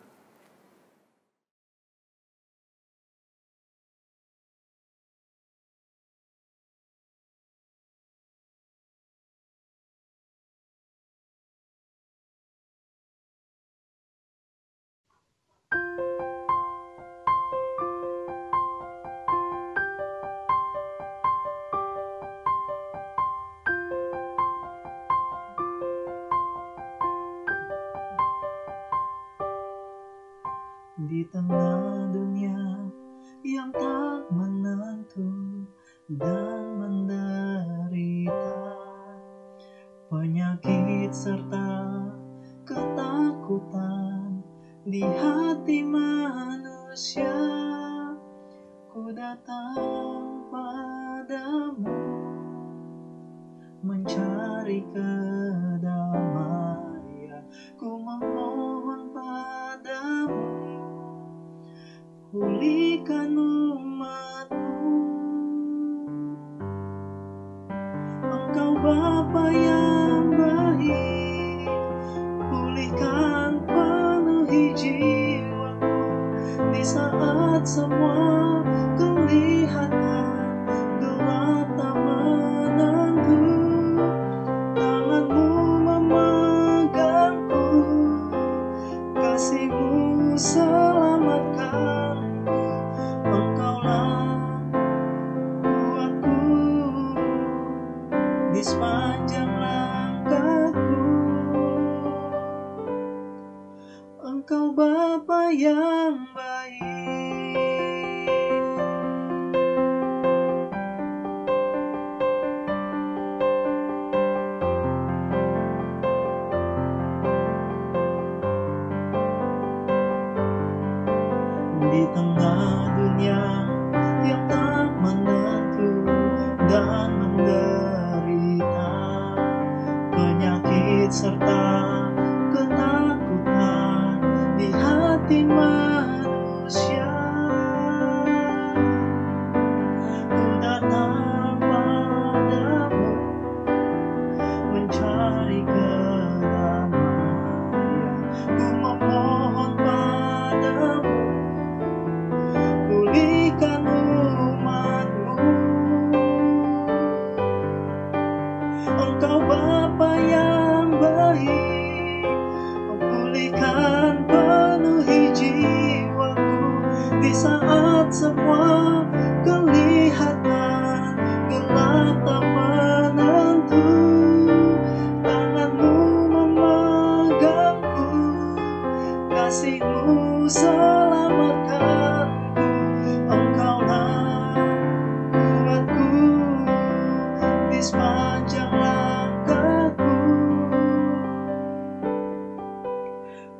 S7: Di tengah dunia yang tak menentu dan menderita, datang padamu, mencari kedamaian. Ku memohon padamu, pulihkan umatmu. Engkau Bapa yang baik, pulihkan penuhi jiwaku di saat semua kelihatan gelap tak menentu. Tanganmu memegangku, kasih-Mu selamatkanku. Engkaulah kuatku di sepanjang langkahku. Engkau Bapa yang baik. Di tengah dunia yang tak menentu dan menderita, penyakit serta ketakutan di hati manusia, ku datang padamu, mencari kedamaian. Ku memohon padamu, pulihkan umat-Mu. Engkau Bapa yang baik, pulihkan penuhi jiwaku di saat semua kelihatan gelap tak menentu. Tangan-Mu memegangku, kasih-Mu selamatkanku. Engkaulah kuatku di sepanjang langkahku.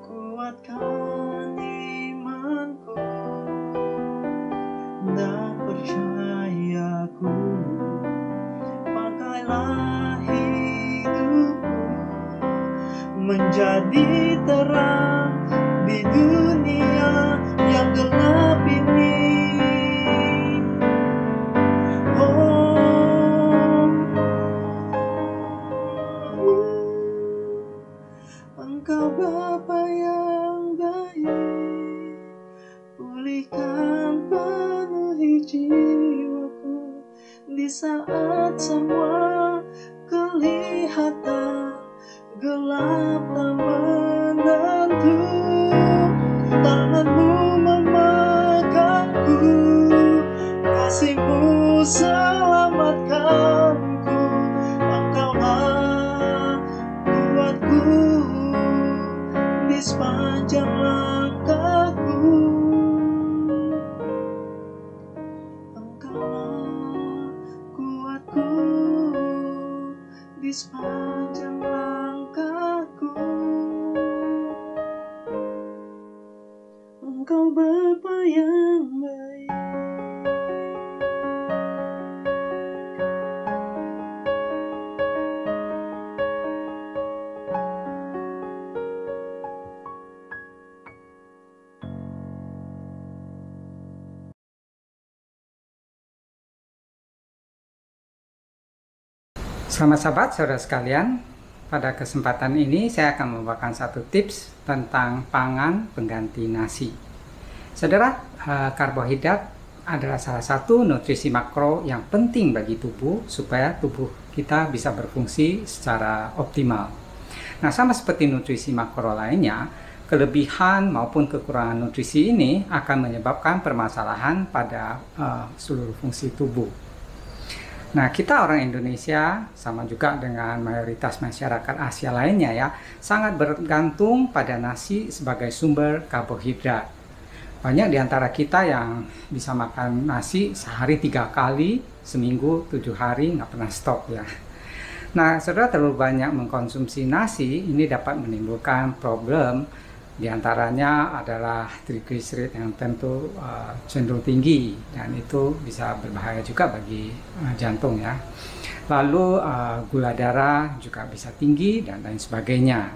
S7: Kuatkan imanku dan percayaku. Pakailah hidupku menjadi terang di dunia yang gelap ini. Engkau Bapa yang baik, pulihkan penuhi jiwaku di saat semua kelihatan gelap tak menentu. Tangan-Mu memegangku, kasih-Mu selamatkanku. Engkaulah kuatku di sepanjang langkahku. Engkaulah kuatku di sepanjang langkahku. Engkau Bapa yang baik.
S8: Selamat sahabat, saudara sekalian. Pada kesempatan ini saya akan membawakan satu tips tentang pangan pengganti nasi. Saudara, karbohidrat adalah salah satu nutrisi makro yang penting bagi tubuh supaya tubuh kita bisa berfungsi secara optimal. Nah, sama seperti nutrisi makro lainnya, kelebihan maupun kekurangan nutrisi ini akan menyebabkan permasalahan pada seluruh fungsi tubuh. Nah, kita orang Indonesia, sama juga dengan mayoritas masyarakat Asia lainnya ya, sangat bergantung pada nasi sebagai sumber karbohidrat. Banyak di antara kita yang bisa makan nasi sehari 3 kali, seminggu 7 hari, nggak pernah stop ya. Nah, saudara, terlalu banyak mengkonsumsi nasi, ini dapat menimbulkan problem Di antaranya adalah triglycerid yang tentu cenderung tinggi dan itu bisa berbahaya juga bagi jantung ya. Lalu gula darah juga bisa tinggi dan lain sebagainya.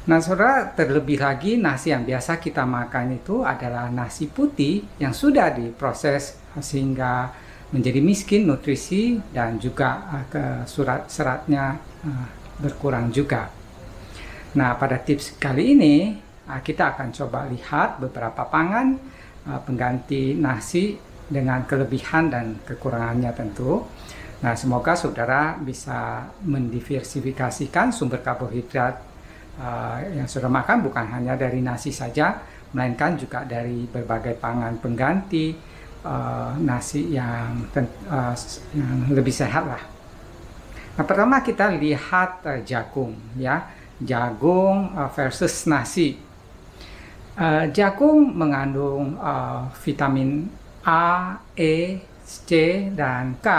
S8: Nah saudara, terlebih lagi nasi yang biasa kita makan itu adalah nasi putih yang sudah diproses sehingga menjadi miskin nutrisi dan juga seratnya berkurang juga. Nah, pada tips kali ini kita akan coba lihat beberapa pangan pengganti nasi dengan kelebihan dan kekurangannya tentu. Nah, semoga saudara bisa mendiversifikasikan sumber karbohidrat yang saudara makan bukan hanya dari nasi saja, melainkan juga dari berbagai pangan pengganti nasi yang lebih sehat lah. Nah, pertama kita lihat jagung ya. Jagung versus nasi. Jagung mengandung vitamin A, E, C, dan K.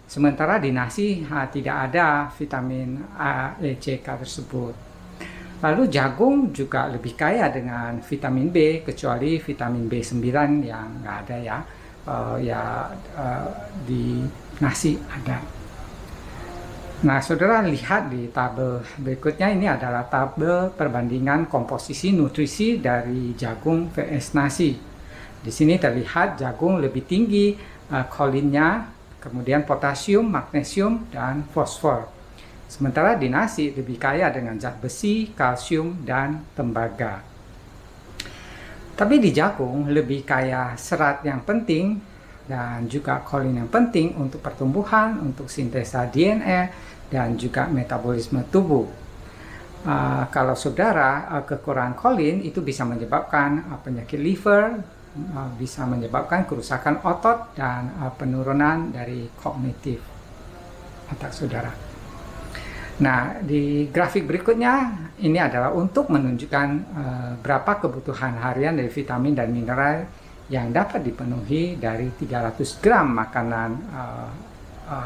S8: Sementara di nasi tidak ada vitamin A, E, C, K tersebut. Lalu jagung juga lebih kaya dengan vitamin B, kecuali vitamin B9 yang nggak ada ya. Di nasi ada. Nah, saudara lihat di tabel berikutnya, ini adalah tabel perbandingan komposisi nutrisi dari jagung vs nasi. Di sini terlihat jagung lebih tinggi kolinnya, kemudian potasium, magnesium, dan fosfor. Sementara di nasi lebih kaya dengan zat besi, kalsium, dan tembaga. Tapi di jagung lebih kaya serat yang penting dan juga kolin yang penting untuk pertumbuhan, untuk sintesa DNA, dan juga metabolisme tubuh. Kalau saudara kekurangan kolin itu bisa menyebabkan penyakit liver, bisa menyebabkan kerusakan otot dan penurunan dari kognitif otak saudara. Nah, di grafik berikutnya ini adalah untuk menunjukkan berapa kebutuhan harian dari vitamin dan mineral yang dapat dipenuhi dari 300 gram makanan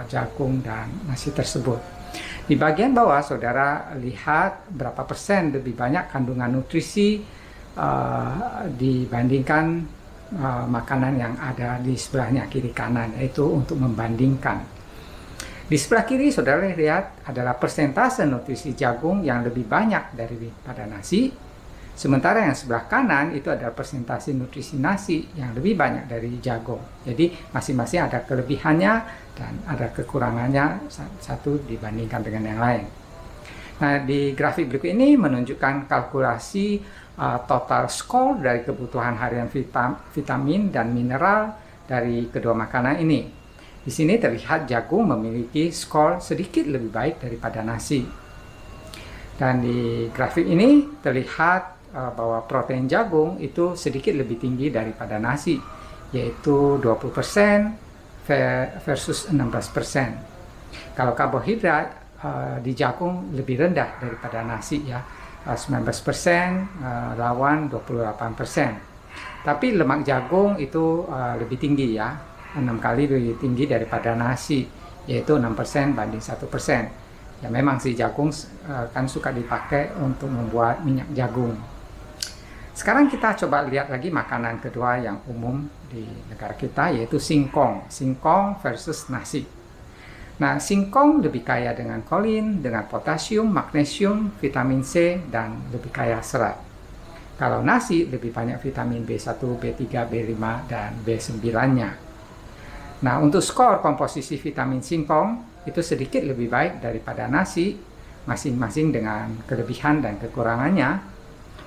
S8: jagung dan nasi tersebut. Di bagian bawah saudara lihat berapa persen lebih banyak kandungan nutrisi dibandingkan makanan yang ada di sebelahnya kiri kanan, yaitu untuk membandingkan. Di sebelah kiri saudara lihat adalah persentase nutrisi jagung yang lebih banyak daripada nasi. Sementara yang sebelah kanan itu adalah persentase nutrisi nasi yang lebih banyak dari jagung. Jadi masing-masing ada kelebihannya dan ada kekurangannya satu dibandingkan dengan yang lain. Nah, di grafik berikut ini menunjukkan kalkulasi total skor dari kebutuhan harian vitamin dan mineral dari kedua makanan ini. Di sini terlihat jagung memiliki skor sedikit lebih baik daripada nasi. Dan di grafik ini terlihat bahwa protein jagung itu sedikit lebih tinggi daripada nasi, yaitu 20% versus 16%. Kalau karbohidrat di jagung lebih rendah daripada nasi ya, 19% lawan 28%. Tapi lemak jagung itu lebih tinggi ya, 6 kali lebih tinggi daripada nasi, yaitu 6% banding 1%. Ya memang si jagung kan suka dipakai untuk membuat minyak jagung. Sekarang kita coba lihat lagi makanan kedua yang umum di negara kita, yaitu singkong. Singkong versus nasi. Nah, singkong lebih kaya dengan kolin, dengan potasium, magnesium, vitamin C, dan lebih kaya serat. Kalau nasi lebih banyak vitamin B1, B3, B5, dan B9-nya. Nah, untuk skor komposisi vitamin singkong itu sedikit lebih baik daripada nasi, masing-masing dengan kelebihan dan kekurangannya.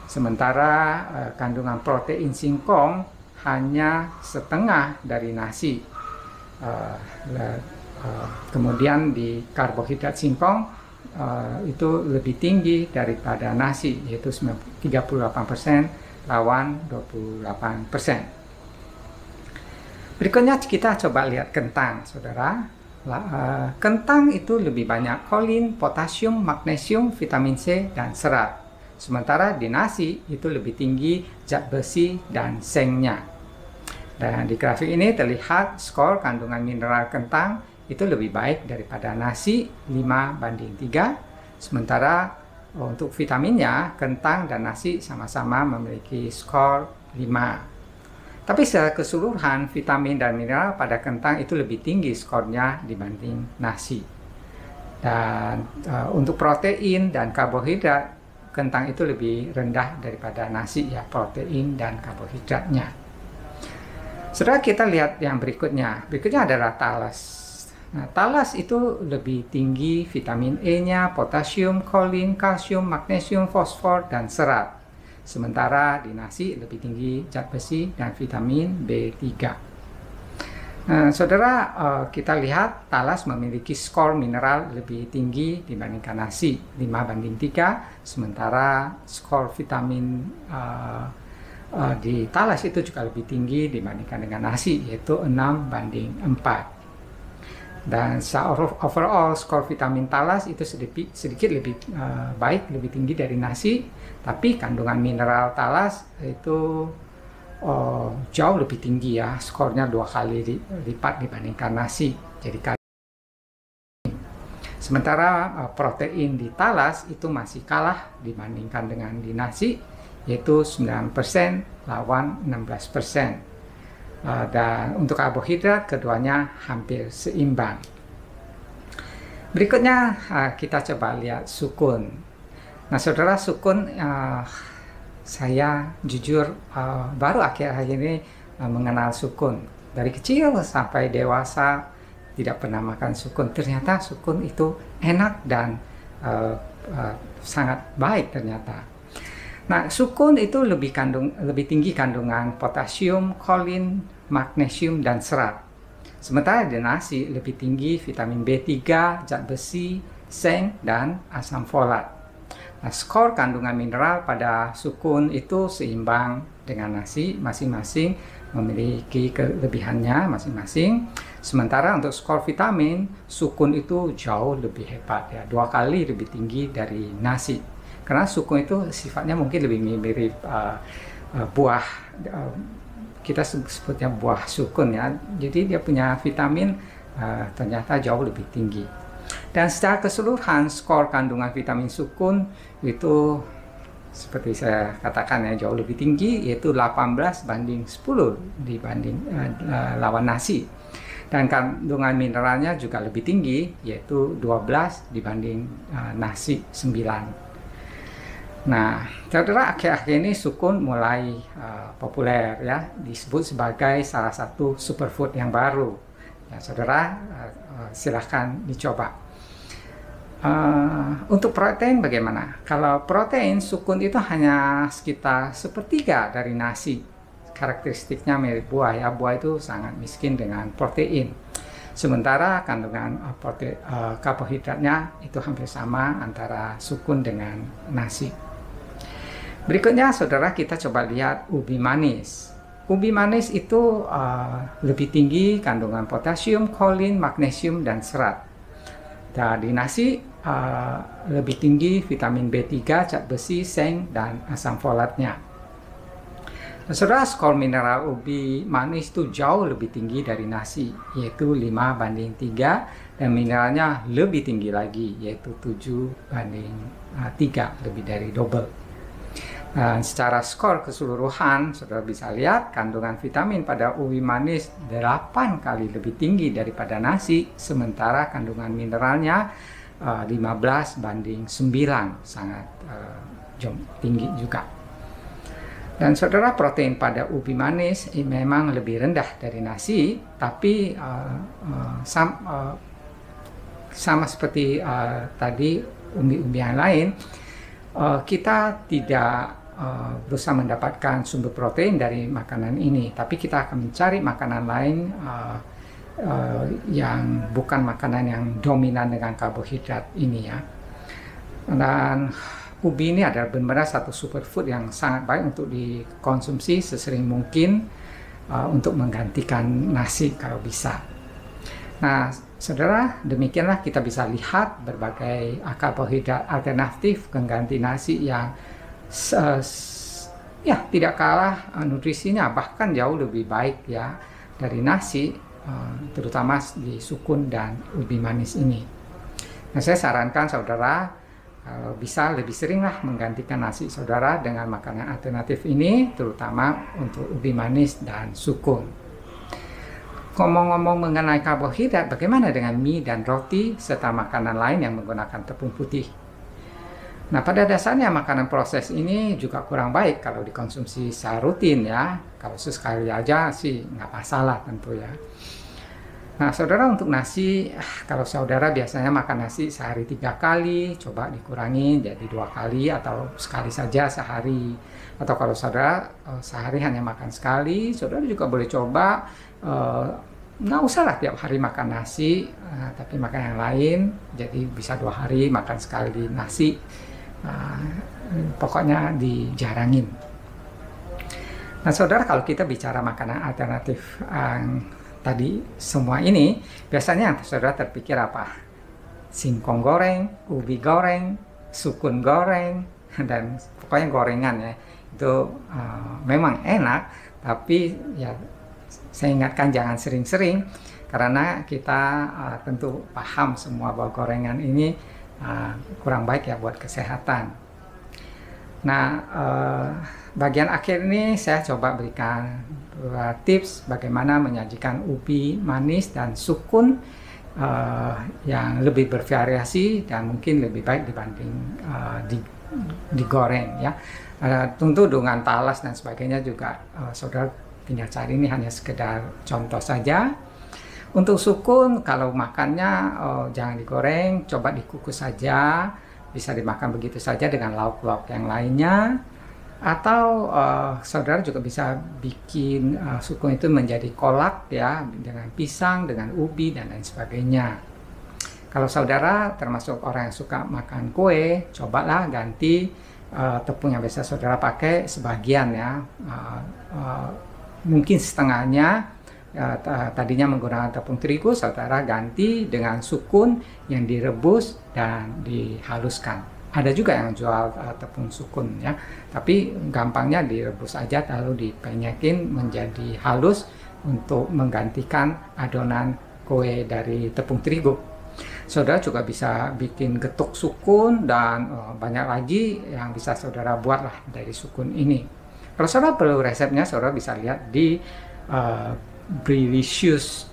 S8: Sementara kandungan protein singkong hanya setengah dari nasi. Kemudian di karbohidrat singkong itu lebih tinggi daripada nasi, yaitu 38% lawan 28%. Berikutnya kita coba lihat kentang, saudara. Kentang itu lebih banyak kolin, potasium, magnesium, vitamin C, dan serat. Sementara di nasi itu lebih tinggi zat besi dan sengnya. Dan di grafik ini terlihat skor kandungan mineral kentang itu lebih baik daripada nasi 5:3. Sementara untuk vitaminnya, kentang dan nasi sama-sama memiliki skor 5. Tapi secara keseluruhan, vitamin dan mineral pada kentang itu lebih tinggi skornya dibanding nasi. Dan untuk protein dan karbohidrat, kentang itu lebih rendah daripada nasi ya, protein dan karbohidratnya. Setelah kita lihat yang berikutnya adalah talas. Nah, talas itu lebih tinggi vitamin E-nya, potasium, kolin, kalsium, magnesium, fosfor, dan serat. Sementara di nasi lebih tinggi zat besi dan vitamin B3. Nah, saudara, kita lihat talas memiliki skor mineral lebih tinggi dibandingkan nasi, 5:3, sementara skor vitamin di talas itu juga lebih tinggi dibandingkan dengan nasi, yaitu 6:4. Dan secara overall skor vitamin talas itu sedikit lebih baik, lebih tinggi dari nasi, tapi kandungan mineral talas itu jauh lebih tinggi ya, skornya 2 kali lipat dibandingkan nasi. Jadi sementara protein di talas itu masih kalah dibandingkan dengan di nasi, yaitu 9% lawan 16%. Dan untuk karbohidrat keduanya hampir seimbang. Berikutnya kita coba lihat sukun. Nah, saudara, sukun saya jujur baru akhir-akhir ini mengenal sukun. Dari kecil sampai dewasa tidak pernah makan sukun. Ternyata sukun itu enak dan sangat baik ternyata. Nah, sukun itu lebih tinggi kandungan potasium, kolin, magnesium, dan serat. Sementara di nasi lebih tinggi vitamin B3, zat besi, seng, dan asam folat. Nah, skor kandungan mineral pada sukun itu seimbang dengan nasi, masing-masing memiliki kelebihannya masing-masing. Sementara untuk skor vitamin, sukun itu jauh lebih hebat ya, 2 kali lebih tinggi dari nasi. Karena sukun itu sifatnya mungkin lebih mirip buah, kita sebutnya buah sukun ya. Jadi dia punya vitamin ternyata jauh lebih tinggi. Dan secara keseluruhan skor kandungan vitamin sukun itu seperti saya katakan ya, jauh lebih tinggi, yaitu 18:10 dibanding lawan nasi. Dan kandungan mineralnya juga lebih tinggi, yaitu 12 dibanding nasi 9. Nah, saudara, akhir-akhir ini sukun mulai populer ya, disebut sebagai salah satu superfood yang baru. Ya, saudara, silahkan dicoba. Untuk protein bagaimana? Kalau protein, sukun itu hanya sekitar 1/3 dari nasi. Karakteristiknya mirip buah ya, buah itu sangat miskin dengan protein. Sementara kandungan karbohidratnya itu hampir sama antara sukun dengan nasi. Berikutnya, saudara, kita coba lihat ubi manis. Ubi manis itu lebih tinggi kandungan potasium, kolin, magnesium, dan serat. Dan di nasi lebih tinggi vitamin B3, zat besi, seng, dan asam folatnya. Saudara, skor mineral ubi manis itu jauh lebih tinggi dari nasi, yaitu 5:3, dan mineralnya lebih tinggi lagi, yaitu 7:3, lebih dari double. Dan secara skor keseluruhan, saudara bisa lihat kandungan vitamin pada ubi manis 8 kali lebih tinggi daripada nasi, sementara kandungan mineralnya 15:9, sangat tinggi juga. Dan saudara, protein pada ubi manis memang lebih rendah dari nasi, tapi sama seperti tadi umbi-umbian lain, kita tidak berusaha mendapatkan sumber protein dari makanan ini, tapi kita akan mencari makanan lain yang bukan makanan yang dominan dengan karbohidrat ini ya. Dan ubi ini adalah benar-benar satu superfood yang sangat baik untuk dikonsumsi sesering mungkin untuk menggantikan nasi kalau bisa. Nah, saudara, demikianlah kita bisa lihat berbagai karbohidrat alternatif pengganti nasi yang ya tidak kalah nutrisinya, bahkan jauh lebih baik ya dari nasi, terutama di sukun dan ubi manis ini. Nah, saya sarankan saudara kalau bisa lebih seringlah menggantikan nasi saudara dengan makanan alternatif ini, terutama untuk ubi manis dan sukun. Ngomong-ngomong mengenai karbohidrat, bagaimana dengan mie dan roti serta makanan lain yang menggunakan tepung putih? Nah, pada dasarnya makanan proses ini juga kurang baik kalau dikonsumsi secara rutin ya. Kalau sesekali aja sih nggak masalah tentu ya. Nah, saudara, untuk nasi, kalau saudara biasanya makan nasi sehari 3 kali, coba dikurangi jadi 2 kali atau sekali saja sehari. Atau kalau saudara sehari hanya makan sekali, saudara juga boleh coba nggak usah lah tiap hari makan nasi, tapi makan yang lain. Jadi bisa 2 hari makan sekali nasi. Pokoknya dijarangin. Nah, saudara, kalau kita bicara makanan alternatif tadi semua ini, biasanya saudara terpikir apa? Singkong goreng, ubi goreng, sukun goreng, dan pokoknya gorengan ya. Itu memang enak, tapi ya saya ingatkan jangan sering-sering, karena kita tentu paham semua bahwa gorengan ini kurang baik ya buat kesehatan. Nah, bagian akhir ini saya coba berikan tips bagaimana menyajikan ubi manis dan sukun yang lebih bervariasi dan mungkin lebih baik dibanding digoreng ya. Tentu dengan talas dan sebagainya juga saudara tinggal cari, ini hanya sekedar contoh saja. Untuk sukun, kalau makannya jangan digoreng, coba dikukus saja, bisa dimakan begitu saja dengan lauk-lauk yang lainnya. Atau saudara juga bisa bikin sukun itu menjadi kolak ya, dengan pisang, dengan ubi dan lain sebagainya. Kalau saudara termasuk orang yang suka makan kue, cobalah ganti tepung yang biasa saudara pakai sebagian ya, mungkin setengahnya. Tadinya menggunakan tepung terigu, saudara ganti dengan sukun yang direbus dan dihaluskan. Ada juga yang jual tepung sukun ya, tapi gampangnya direbus aja lalu dipenyekin menjadi halus untuk menggantikan adonan kue dari tepung terigu. Saudara juga bisa bikin getuk sukun dan banyak lagi yang bisa saudara buatlah dari sukun ini. Kalau saudara perlu resepnya, saudara bisa lihat di brililo.net.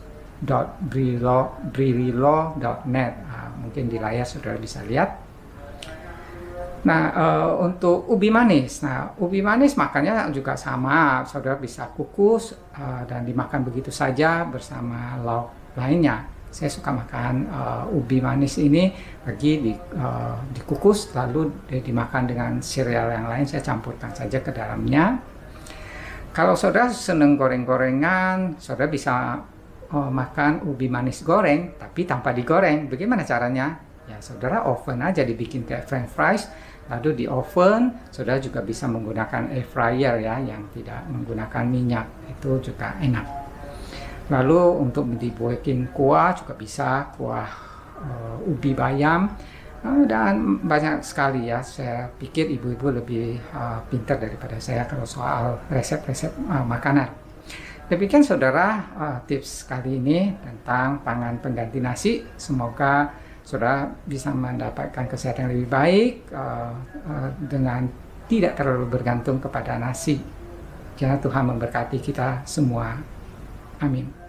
S8: Mungkin di layar saudara bisa lihat. Nah, untuk ubi manis. Nah, ubi manis makannya juga sama. Saudara bisa kukus dan dimakan begitu saja bersama lauk lainnya. Saya suka makan ubi manis ini dikukus lalu dimakan dengan sereal yang lain. Saya campurkan saja ke dalamnya. Kalau saudara senang goreng-gorengan, saudara bisa makan ubi manis goreng tapi tanpa digoreng. Bagaimana caranya? Ya, saudara oven aja, dibikin kayak french fries, lalu di oven. Saudara juga bisa menggunakan air fryer ya, yang tidak menggunakan minyak, itu juga enak. Lalu untuk dibuatin kuah juga bisa, kuah ubi bayam, dan banyak sekali ya. Saya pikir ibu-ibu lebih pintar daripada saya kalau soal resep-resep makanan. Demikian saudara tips kali ini tentang pangan pengganti nasi. Semoga saudara bisa mendapatkan kesehatan yang lebih baik dengan tidak terlalu bergantung kepada nasi. Kiranya Tuhan memberkati kita semua. Amin.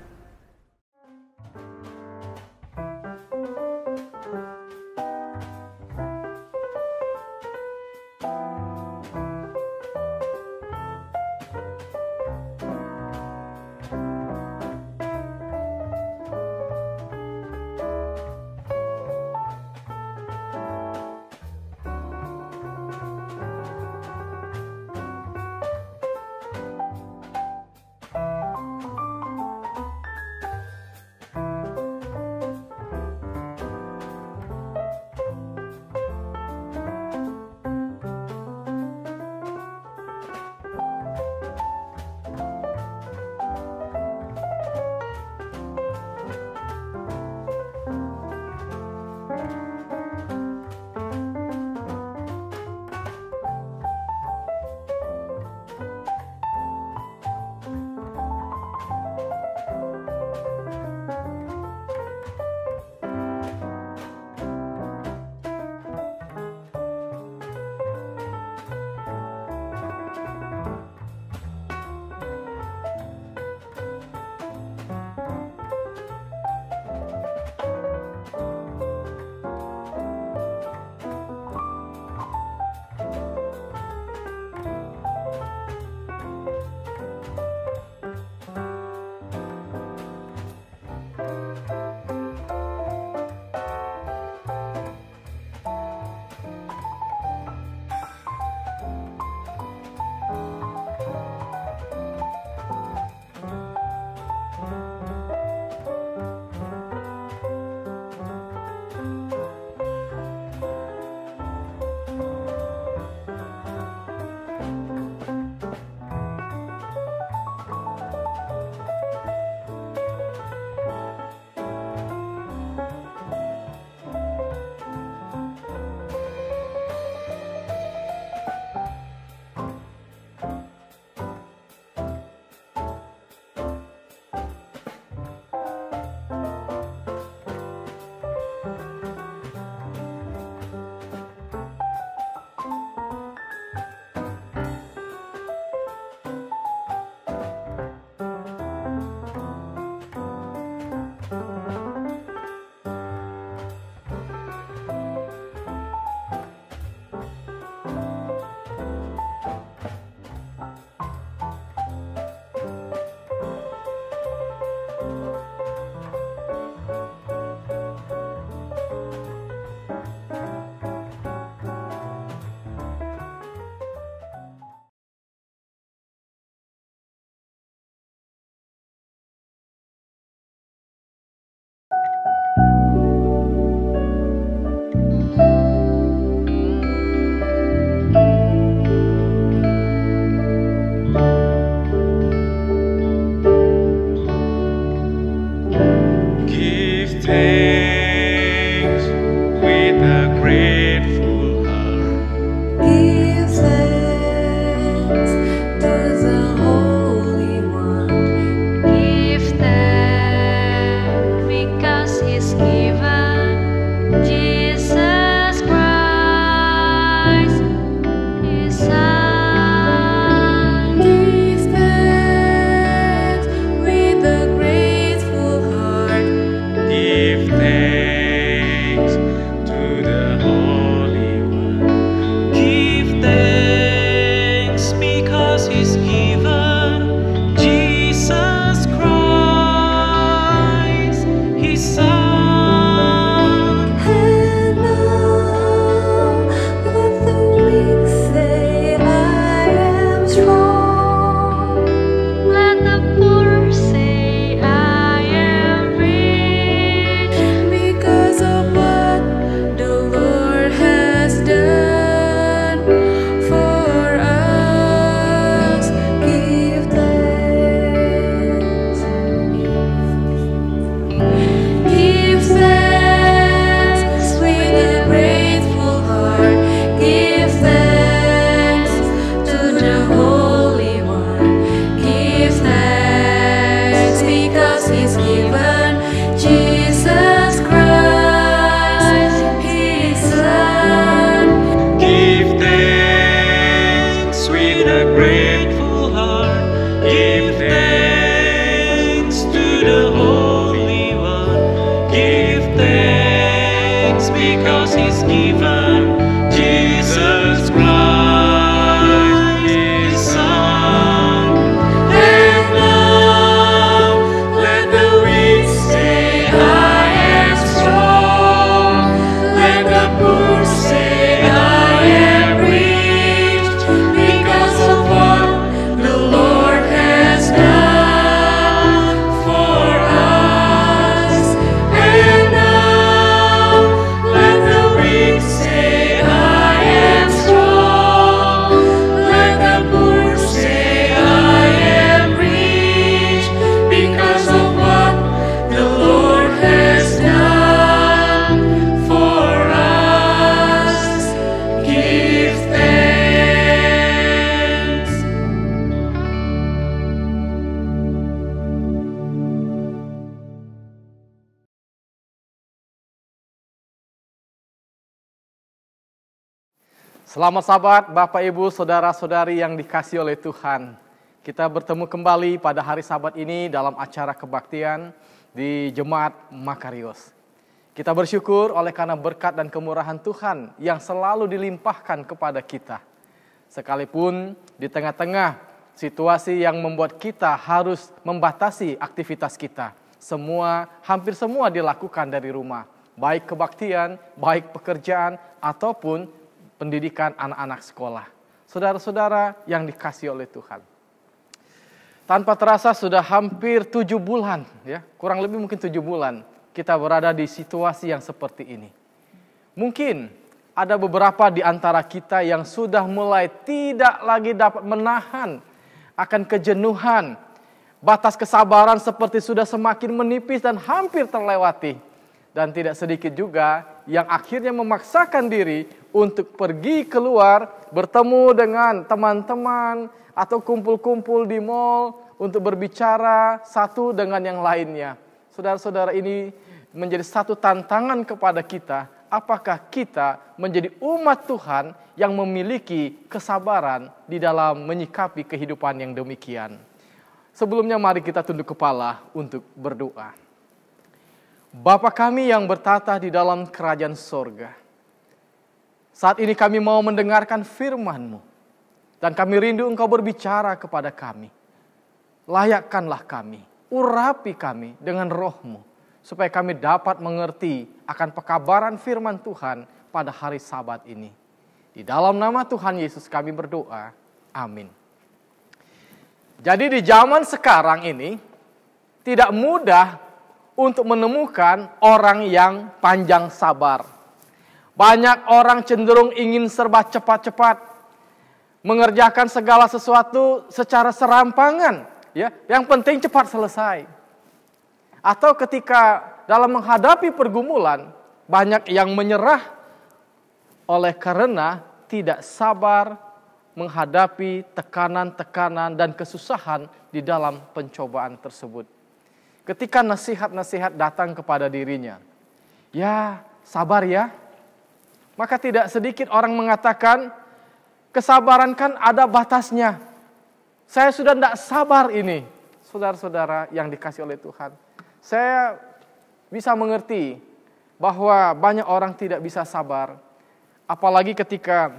S9: thanks with a grateful heart.
S4: Give thanks to the Holy One.
S3: Give thanks because He's given Jesus Christ, His Son.
S4: Give thanks with a grateful heart.
S9: Give thanks to the Holy One. Give thanks because He's given Jesus Christ, His Son.
S4: And now let the weak say, I am strong.
S3: Let the poor say, I am rich.
S4: Because of what the Lord has done for us, give thanks. Give thanks with a grateful heart. Give thanks to the Holy One. Give thanks because He's given Jesus Christ, His Son.
S9: Give thanks with a grateful heart. Give thanks to the Holy One. Give thanks because He's given Jesus Christ, His Son. And now let the weak say, I am strong. Let the poor say, I am rich. Because of what the Lord has done for us. And now let the weak say, I am strong. Let the poor say, I am rich. Because of what the Lord has done for us. Give thanks.
S10: Selamat Sabat, Bapak Ibu, Saudara-saudari yang dikasihi oleh Tuhan. Kita bertemu kembali pada hari Sabat ini dalam acara kebaktian di Jemaat Makarios. Kita bersyukur oleh karena berkat dan kemurahan Tuhan yang selalu dilimpahkan kepada kita. Sekalipun di tengah-tengah situasi yang membuat kita harus membatasi aktivitas kita. Hampir semua dilakukan dari rumah. Baik kebaktian, baik pekerjaan, ataupun pendidikan anak-anak sekolah. Saudara-saudara yang dikasihi oleh Tuhan. Tanpa terasa sudah hampir 7 bulan, ya, kurang lebih mungkin 7 bulan kita berada di situasi yang seperti ini. Mungkin ada beberapa di antara kita yang sudah mulai tidak lagi dapat menahan akan kejenuhan. Batas kesabaran seperti sudah semakin menipis dan hampir terlewati. Dan tidak sedikit juga yang akhirnya memaksakan diri untuk pergi keluar, bertemu dengan teman-teman, atau kumpul-kumpul di mal untuk berbicara satu dengan yang lainnya. Saudara-saudara, ini menjadi satu tantangan kepada kita. Apakah kita menjadi umat Tuhan yang memiliki kesabaran di dalam menyikapi kehidupan yang demikian? Sebelumnya mari kita tunduk kepala untuk berdoa. Bapa kami yang bertata di dalam kerajaan sorga, saat ini kami mau mendengarkan firman-Mu, dan kami rindu Engkau berbicara kepada kami. Layakkanlah kami, urapi kami dengan roh-Mu, supaya kami dapat mengerti akan pekabaran firman Tuhan pada hari Sabat ini. Di dalam nama Tuhan Yesus kami berdoa, amin. Jadi di zaman sekarang ini, tidak mudah untuk menemukan orang yang panjang sabar. Banyak orang cenderung ingin serba cepat-cepat, mengerjakan segala sesuatu secara serampangan, ya. Yang penting cepat selesai. Atau ketika dalam menghadapi pergumulan, banyak yang menyerah oleh karena tidak sabar menghadapi tekanan-tekanan dan kesusahan di dalam pencobaan tersebut. Ketika nasihat-nasihat datang kepada dirinya, ya sabar ya. Maka tidak sedikit orang mengatakan, kesabaran kan ada batasnya. Saya sudah tidak sabar ini. Saudara-saudara yang dikasih oleh Tuhan, saya bisa mengerti bahwa banyak orang tidak bisa sabar. Apalagi ketika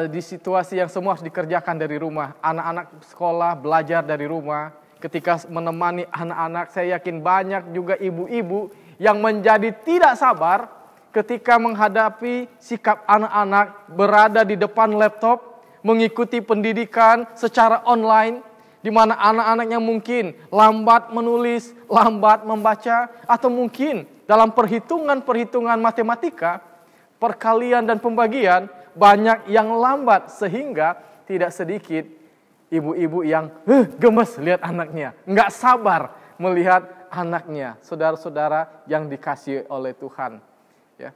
S10: di situasi yang semua harus dikerjakan dari rumah. Anak-anak sekolah belajar dari rumah. Ketika menemani anak-anak, saya yakin banyak juga ibu-ibu yang menjadi tidak sabar ketika menghadapi sikap anak-anak berada di depan laptop, mengikuti pendidikan secara online, di mana anak-anaknya mungkin lambat menulis, lambat membaca, atau mungkin dalam perhitungan-perhitungan matematika, perkalian dan pembagian, banyak yang lambat sehingga tidak sedikit ibu-ibu yang gemes lihat anaknya, nggak sabar melihat anaknya. Saudara-saudara yang dikasihi oleh Tuhan, ya.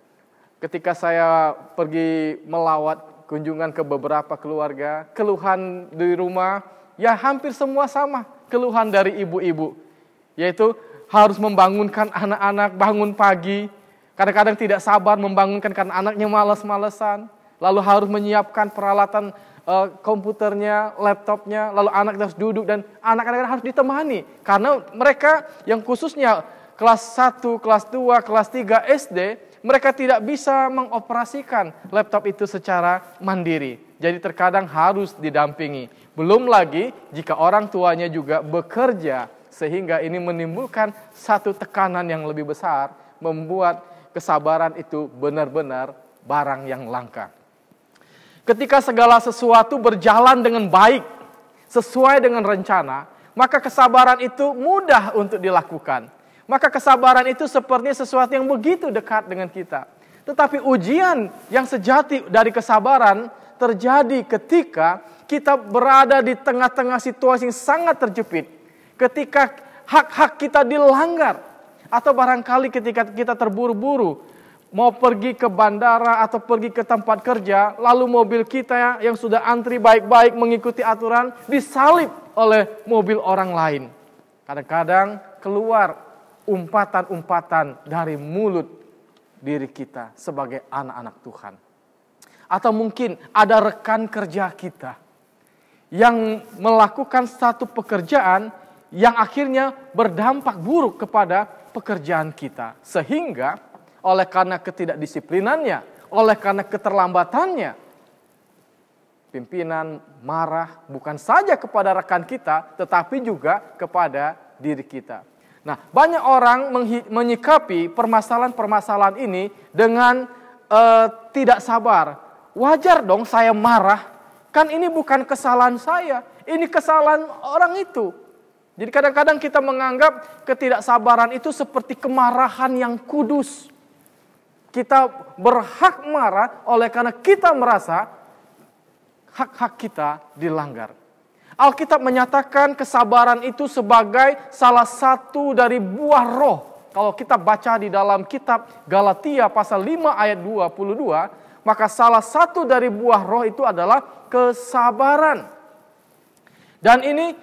S10: Ketika saya pergi melawat kunjungan ke beberapa keluarga, keluhan di rumah ya hampir semua sama keluhan dari ibu-ibu, yaitu harus membangunkan anak-anak bangun pagi, kadang-kadang tidak sabar membangunkan karena anaknya malas-malesan, lalu harus menyiapkan peralatan komputernya, laptopnya, lalu anak harus duduk dan anak-anak harus ditemani. Karena mereka yang khususnya kelas 1, kelas 2, kelas 3 SD, mereka tidak bisa mengoperasikan laptop itu secara mandiri. Jadi terkadang harus didampingi. Belum lagi jika orang tuanya juga bekerja, sehingga ini menimbulkan satu tekanan yang lebih besar, membuat kesabaran itu benar-benar barang yang langka. Ketika segala sesuatu berjalan dengan baik, sesuai dengan rencana, maka kesabaran itu mudah untuk dilakukan. Maka kesabaran itu sepertinya sesuatu yang begitu dekat dengan kita. Tetapi ujian yang sejati dari kesabaran terjadi ketika kita berada di tengah-tengah situasi yang sangat terjepit. Ketika hak-hak kita dilanggar. Atau barangkali ketika kita terburu-buru mau pergi ke bandara atau pergi ke tempat kerja, lalu mobil kita yang sudah antri baik-baik mengikuti aturan disalip oleh mobil orang lain. Kadang-kadang keluar umpatan-umpatan dari mulut diri kita sebagai anak-anak Tuhan. Atau mungkin ada rekan kerja kita yang melakukan satu pekerjaan yang akhirnya berdampak buruk kepada pekerjaan kita. Sehingga oleh karena ketidakdisiplinannya, oleh karena keterlambatannya, pimpinan marah bukan saja kepada rekan kita, tetapi juga kepada diri kita. Nah, banyak orang menyikapi permasalahan-permasalahan ini dengan tidak sabar. Wajar dong saya marah, kan ini bukan kesalahan saya, ini kesalahan orang itu. Jadi kadang-kadang kita menganggap ketidaksabaran itu seperti kemarahan yang kudus. Kita berhak marah oleh karena kita merasa hak-hak kita dilanggar. Alkitab menyatakan kesabaran itu sebagai salah satu dari buah roh. Kalau kita baca di dalam kitab Galatia pasal 5 ayat 22, maka salah satu dari buah roh itu adalah kesabaran. Dan ini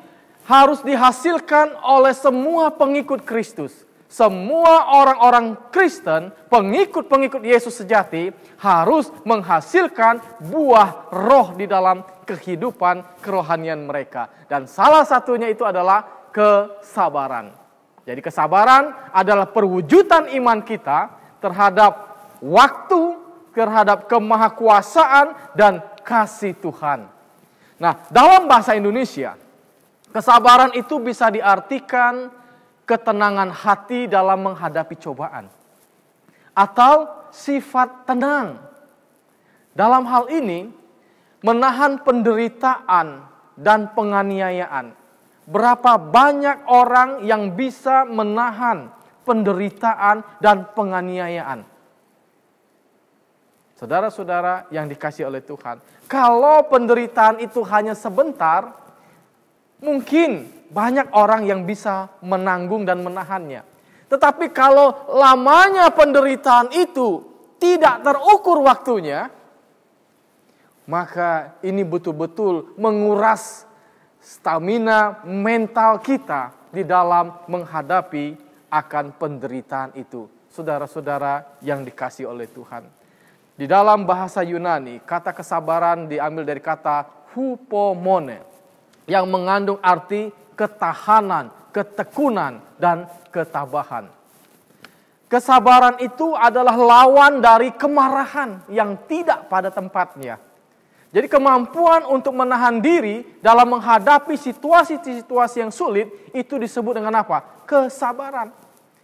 S10: harus dihasilkan oleh semua pengikut Kristus. Semua orang-orang Kristen, pengikut-pengikut Yesus sejati, harus menghasilkan buah roh di dalam kehidupan kerohanian mereka. Dan salah satunya itu adalah kesabaran. Jadi kesabaran adalah perwujudan iman kita terhadap waktu, terhadap kemahakuasaan dan kasih Tuhan. Nah, dalam bahasa Indonesia, kesabaran itu bisa diartikan ketenangan hati dalam menghadapi cobaan. Atau sifat tenang. Dalam hal ini, menahan penderitaan dan penganiayaan. Berapa banyak orang yang bisa menahan penderitaan dan penganiayaan? Saudara-saudara yang dikasihi oleh Tuhan, kalau penderitaan itu hanya sebentar, mungkin banyak orang yang bisa menanggung dan menahannya. Tetapi kalau lamanya penderitaan itu tidak terukur waktunya, maka ini betul-betul menguras stamina mental kita di dalam menghadapi akan penderitaan itu. Saudara-saudara yang dikasihi oleh Tuhan. Di dalam bahasa Yunani, kata kesabaran diambil dari kata hupomone, yang mengandung arti ketahanan, ketekunan, dan ketabahan. Kesabaran itu adalah lawan dari kemarahan yang tidak pada tempatnya. Jadi kemampuan untuk menahan diri dalam menghadapi situasi-situasi yang sulit itu disebut dengan apa? Kesabaran.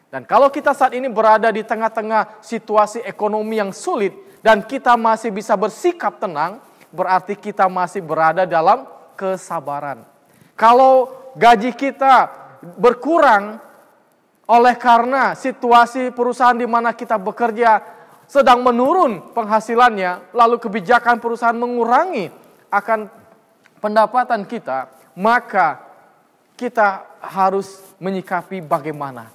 S10: Dan kalau kita saat ini berada di tengah-tengah situasi ekonomi yang sulit dan kita masih bisa bersikap tenang, berarti kita masih berada dalam kesabaran. Kalau gaji kita berkurang oleh karena situasi perusahaan di mana kita bekerja sedang menurun penghasilannya, lalu kebijakan perusahaan mengurangi akan pendapatan kita, maka kita harus menyikapi bagaimana.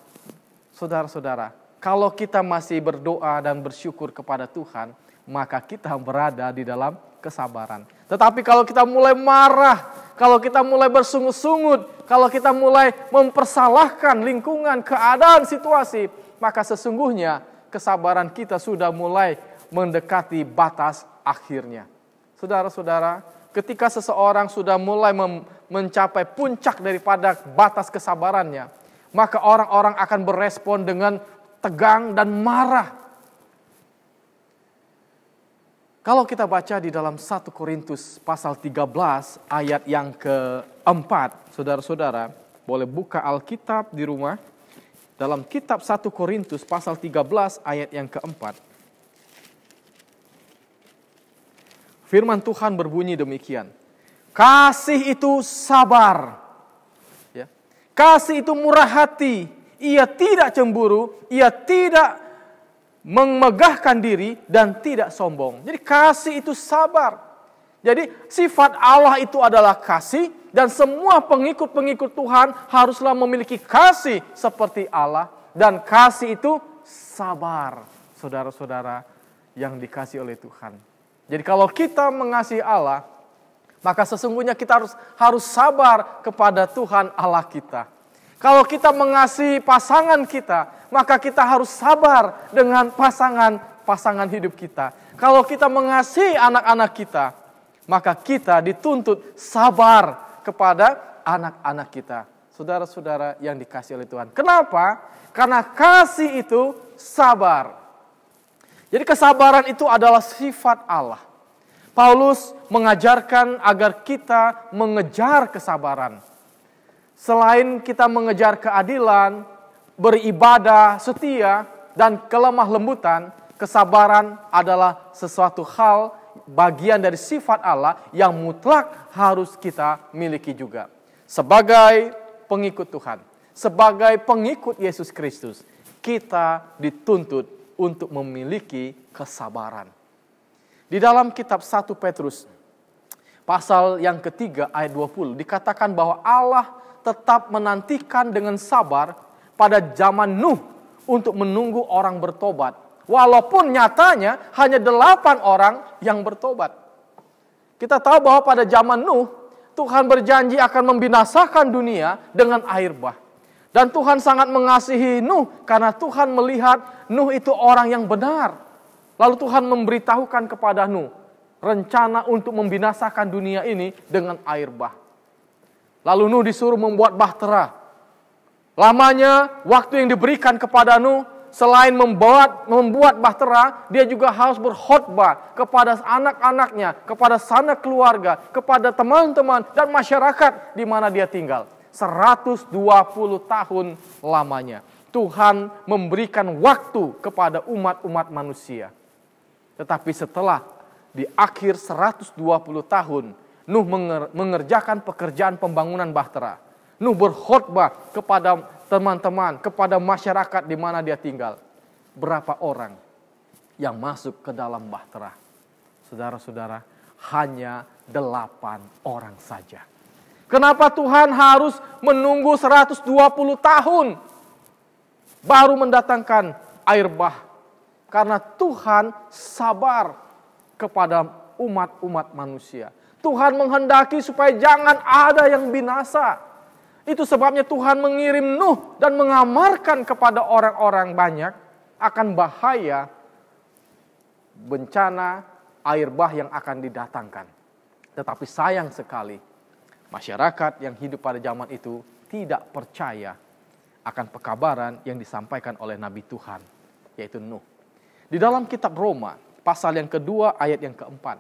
S10: Saudara-saudara, kalau kita masih berdoa dan bersyukur kepada Tuhan, maka kita berada di dalam kesabaran. Tetapi kalau kita mulai marah, kalau kita mulai bersungut-sungut, kalau kita mulai mempersalahkan lingkungan, keadaan, situasi, maka sesungguhnya kesabaran kita sudah mulai mendekati batas akhirnya. Saudara-saudara, ketika seseorang sudah mulai mencapai puncak daripada batas kesabarannya, maka orang-orang akan berespon dengan tegang dan marah. Kalau kita baca di dalam 1 Korintus pasal 13 ayat yang keempat, saudara-saudara, boleh buka Alkitab di rumah. Dalam kitab 1 Korintus pasal 13 ayat yang keempat. Firman Tuhan berbunyi demikian. Kasih itu sabar. Ya. Kasih itu murah hati. Ia tidak cemburu. Ia tidak memegahkan diri dan tidak sombong. Jadi kasih itu sabar. Jadi sifat Allah itu adalah kasih. Dan semua pengikut-pengikut Tuhan haruslah memiliki kasih seperti Allah. Dan kasih itu sabar. Saudara-saudara yang dikasihi oleh Tuhan. Jadi kalau kita mengasihi Allah, maka sesungguhnya kita harus sabar kepada Tuhan Allah kita. Kalau kita mengasihi pasangan kita, maka kita harus sabar dengan pasangan hidup kita. Kalau kita mengasihi anak-anak kita, maka kita dituntut sabar kepada anak-anak kita. Saudara-saudara yang dikasihi oleh Tuhan. Kenapa? Karena kasih itu sabar. Jadi kesabaran itu adalah sifat Allah. Paulus mengajarkan agar kita mengejar kesabaran. Selain kita mengejar keadilan, beribadah, setia, dan kelemah lembutan, kesabaran adalah sesuatu hal bagian dari sifat Allah yang mutlak harus kita miliki juga. Sebagai pengikut Tuhan, sebagai pengikut Yesus Kristus, kita dituntut untuk memiliki kesabaran. Di dalam kitab 1 Petrus, pasal yang ketiga ayat 20, dikatakan bahwa Allah tetap menantikan dengan sabar pada zaman Nuh untuk menunggu orang bertobat. Walaupun nyatanya hanya 8 orang yang bertobat. Kita tahu bahwa pada zaman Nuh, Tuhan berjanji akan membinasakan dunia dengan air bah. Dan Tuhan sangat mengasihi Nuh karena Tuhan melihat Nuh itu orang yang benar. Lalu Tuhan memberitahukan kepada Nuh rencana untuk membinasakan dunia ini dengan air bah. Lalu Nuh disuruh membuat bahtera. Lamanya waktu yang diberikan kepada Nuh, selain membuat bahtera, dia juga harus berkhotbah kepada anak-anaknya, kepada sanak keluarga, kepada teman-teman dan masyarakat di mana dia tinggal. 120 tahun lamanya. Tuhan memberikan waktu kepada umat-umat manusia. Tetapi setelah di akhir 120 tahun, Nuh mengerjakan pekerjaan pembangunan bahtera. Nuh berkhotbah kepada teman-teman, kepada masyarakat di mana dia tinggal. Berapa orang yang masuk ke dalam bahtera? Saudara-saudara, hanya 8 orang saja. Kenapa Tuhan harus menunggu 120 tahun baru mendatangkan air bah? Karena Tuhan sabar kepada umat-umat manusia. Tuhan menghendaki supaya jangan ada yang binasa. Itu sebabnya Tuhan mengirim Nuh dan mengamarkan kepada orang-orang banyak akan bahaya bencana air bah yang akan didatangkan. Tetapi sayang sekali, masyarakat yang hidup pada zaman itu tidak percaya akan pekabaran yang disampaikan oleh Nabi Tuhan, yaitu Nuh. Di dalam kitab Roma, pasal yang kedua, ayat yang keempat.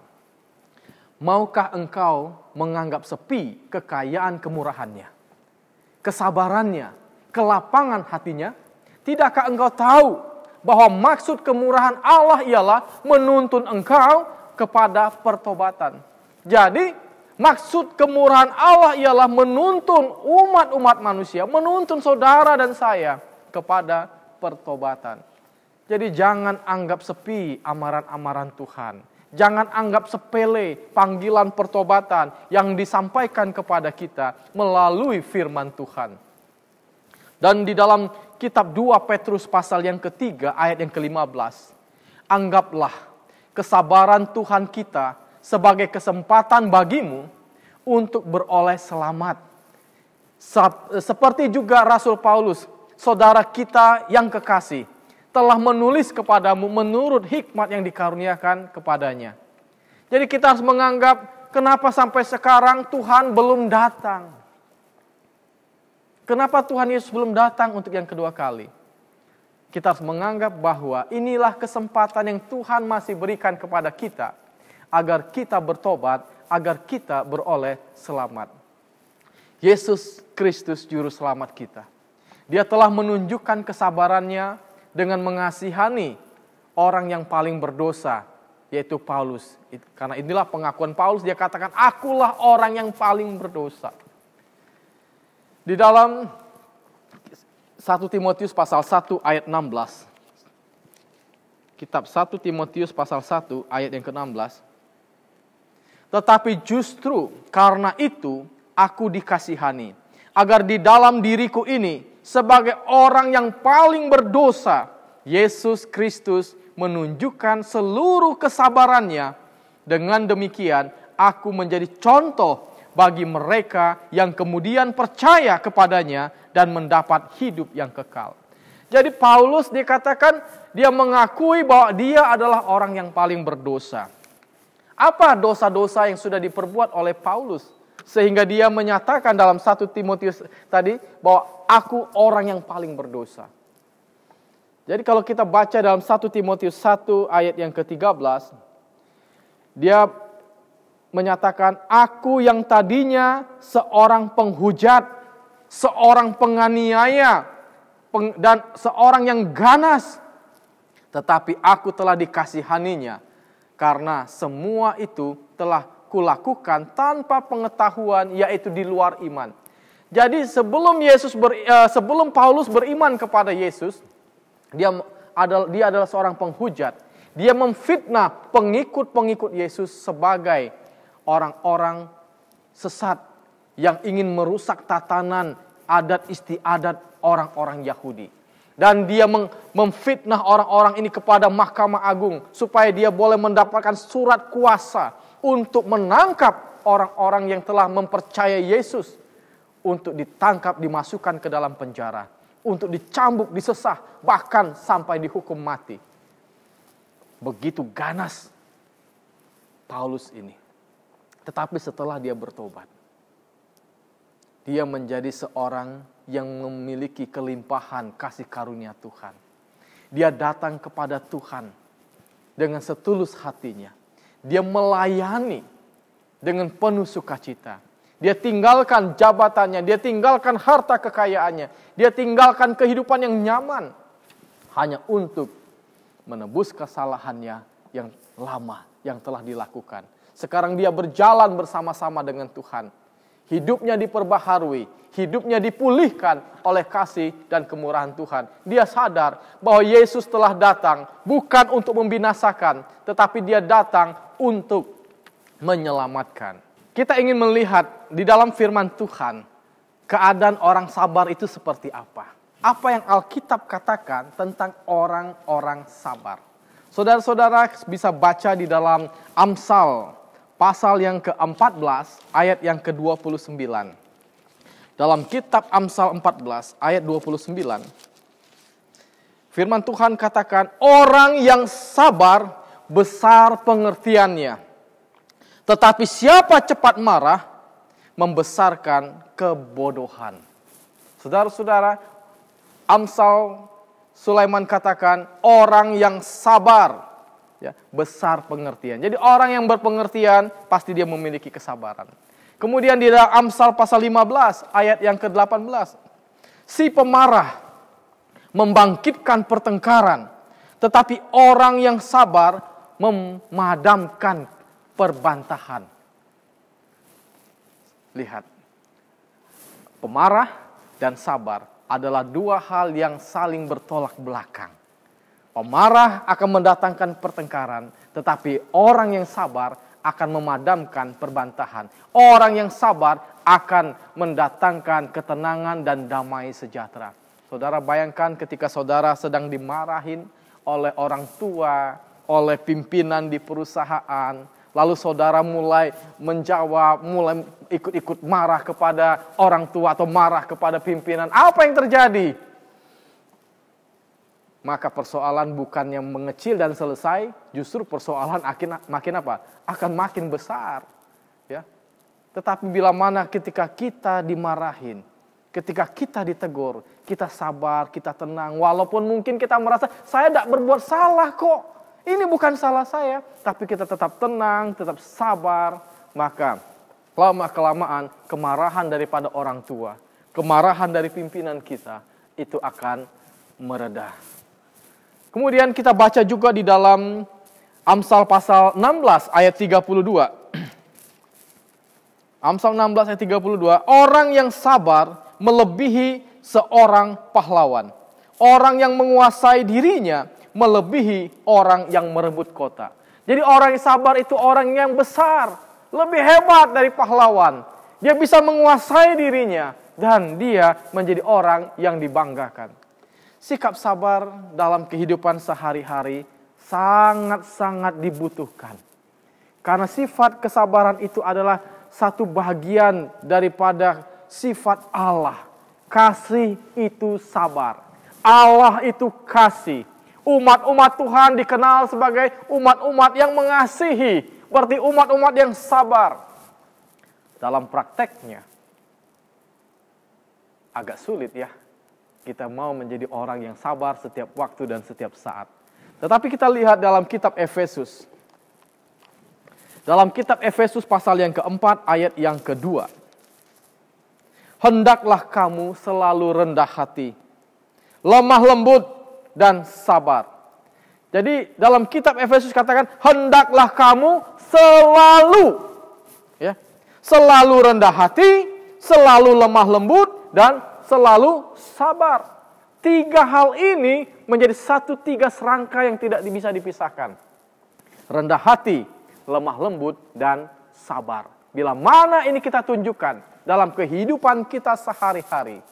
S10: Maukah engkau menganggap sepi kekayaan kemurahannya, kesabarannya, kelapangan hatinya? Tidakkah engkau tahu bahwa maksud kemurahan Allah ialah menuntun engkau kepada pertobatan? Jadi, maksud kemurahan Allah ialah menuntun umat-umat manusia, menuntun saudara dan saya kepada pertobatan. Jadi jangan anggap sepi amaran-amaran Tuhan. Jangan anggap sepele panggilan pertobatan yang disampaikan kepada kita melalui firman Tuhan. Dan di dalam kitab 2 Petrus pasal yang ketiga ayat yang ke-15. Anggaplah kesabaran Tuhan kita sebagai kesempatan bagimu untuk beroleh selamat. Seperti juga Rasul Paulus, saudara kita yang kekasih, telah menulis kepadamu menurut hikmat yang dikaruniakan kepadanya. Jadi kita harus menganggap, kenapa sampai sekarang Tuhan belum datang? Kenapa Tuhan Yesus belum datang untuk yang kedua kali? Kita harus menganggap bahwa inilah kesempatan yang Tuhan masih berikan kepada kita, agar kita bertobat, agar kita beroleh selamat. Yesus Kristus Juru Selamat kita. Dia telah menunjukkan kesabarannya dengan mengasihani orang yang paling berdosa, yaitu Paulus. Karena inilah pengakuan Paulus, dia katakan, akulah orang yang paling berdosa. Di dalam 1 Timotius pasal 1 ayat 16. Kitab 1 Timotius pasal 1 ayat yang ke-16. Tetapi justru karena itu aku dikasihani, agar di dalam diriku ini sebagai orang yang paling berdosa, Yesus Kristus menunjukkan seluruh kesabarannya. Dengan demikian aku menjadi contoh bagi mereka yang kemudian percaya kepadanya dan mendapat hidup yang kekal. Jadi Paulus dikatakan dia mengakui bahwa dia adalah orang yang paling berdosa. Apa dosa-dosa yang sudah diperbuat oleh Paulus? Sehingga dia menyatakan dalam 1 Timotius tadi bahwa aku orang yang paling berdosa. Jadi kalau kita baca dalam 1 Timotius 1 ayat yang ke-13, dia menyatakan, aku yang tadinya seorang penghujat, seorang penganiaya, dan seorang yang ganas, tetapi aku telah dikasihaninya, karena semua itu telah kulakukan tanpa pengetahuan, yaitu di luar iman. Jadi sebelum Paulus beriman kepada Yesus, dia adalah seorang penghujat. Dia memfitnah pengikut-pengikut Yesus sebagai orang-orang sesat yang ingin merusak tatanan adat istiadat orang-orang Yahudi. Dan dia memfitnah orang-orang ini kepada Mahkamah Agung supaya dia boleh mendapatkan surat kuasa untuk menangkap orang-orang yang telah mempercayai Yesus, untuk ditangkap, dimasukkan ke dalam penjara, untuk dicambuk, disesah, bahkan sampai dihukum mati. Begitu ganas Paulus ini. Tetapi setelah dia bertobat, dia menjadi seorang yang memiliki kelimpahan kasih karunia Tuhan. Dia datang kepada Tuhan dengan setulus hatinya. Dia melayani dengan penuh sukacita. Dia tinggalkan jabatannya, dia tinggalkan harta kekayaannya, dia tinggalkan kehidupan yang nyaman hanya untuk menebus kesalahannya yang lama yang telah dilakukan. Sekarang dia berjalan bersama-sama dengan Tuhan. Hidupnya diperbaharui, hidupnya dipulihkan oleh kasih dan kemurahan Tuhan. Dia sadar bahwa Yesus telah datang bukan untuk membinasakan, tetapi dia datang untuk menyelamatkan. kita ingin melihat di dalam firman Tuhan, keadaan orang sabar itu seperti apa. Apa yang Alkitab katakan tentang orang-orang sabar. Saudara-saudara bisa baca di dalam Amsal, pasal yang ke-14, ayat yang ke-29. Dalam kitab Amsal 14, ayat 29. Firman Tuhan katakan, orang yang sabar besar pengertiannya. Tetapi siapa cepat marah, membesarkan kebodohan. Saudara-saudara, Amsal Sulaiman katakan, orang yang sabar, ya, besar pengertian. Jadi orang yang berpengertian, pasti dia memiliki kesabaran. Kemudian di dalam Amsal pasal 15, ayat yang ke-18. Si pemarah membangkitkan pertengkaran, tetapi orang yang sabar memadamkan perbantahan. Lihat, pemarah dan sabar adalah dua hal yang saling bertolak belakang. Pemarah akan mendatangkan pertengkaran, tetapi orang yang sabar akan memadamkan perbantahan. Orang yang sabar akan mendatangkan ketenangan dan damai sejahtera. Saudara bayangkan ketika saudara sedang dimarahin oleh orang tua, oleh pimpinan di perusahaan, lalu saudara mulai menjawab, mulai ikut-ikut marah kepada orang tua atau marah kepada pimpinan. Apa yang terjadi? Maka persoalan bukannya mengecil dan selesai, justru persoalan makin apa? Akan makin besar. Ya. Tetapi bila mana ketika kita dimarahin, ketika kita ditegur, kita sabar, kita tenang. Walaupun mungkin kita merasa, saya tidak berbuat salah kok. Ini bukan salah saya. Tapi kita tetap tenang, tetap sabar. Maka lama-kelamaan kemarahan daripada orang tua, kemarahan dari pimpinan kita, itu akan mereda. Kemudian kita baca juga di dalam Amsal pasal 16 ayat 32. Amsal 16 ayat 32. Orang yang sabar melebihi seorang pahlawan. Orang yang menguasai dirinya melebihi orang yang merebut kota. Jadi orang yang sabar itu orang yang besar. Lebih hebat dari pahlawan. Dia bisa menguasai dirinya. Dan dia menjadi orang yang dibanggakan. Sikap sabar dalam kehidupan sehari-hari sangat-sangat dibutuhkan. Karena sifat kesabaran itu adalah satu bagian daripada sifat Allah. Kasih itu sabar. Allah itu kasih. Umat-umat Tuhan dikenal sebagai umat-umat yang mengasihi. Berarti umat-umat yang sabar. Dalam prakteknya agak sulit ya. Kita mau menjadi orang yang sabar setiap waktu dan setiap saat. Tetapi kita lihat dalam kitab Efesus. Dalam kitab Efesus pasal yang keempat ayat yang kedua. Hendaklah kamu selalu rendah hati, lemah lembut dan sabar. Jadi dalam kitab Efesus katakan, hendaklah kamu selalu, ya, selalu rendah hati, selalu lemah lembut dan selalu sabar. Tiga hal ini menjadi tiga serangka yang tidak bisa dipisahkan. Rendah hati, lemah lembut, dan sabar. Bila mana ini kita tunjukkan dalam kehidupan kita sehari-hari,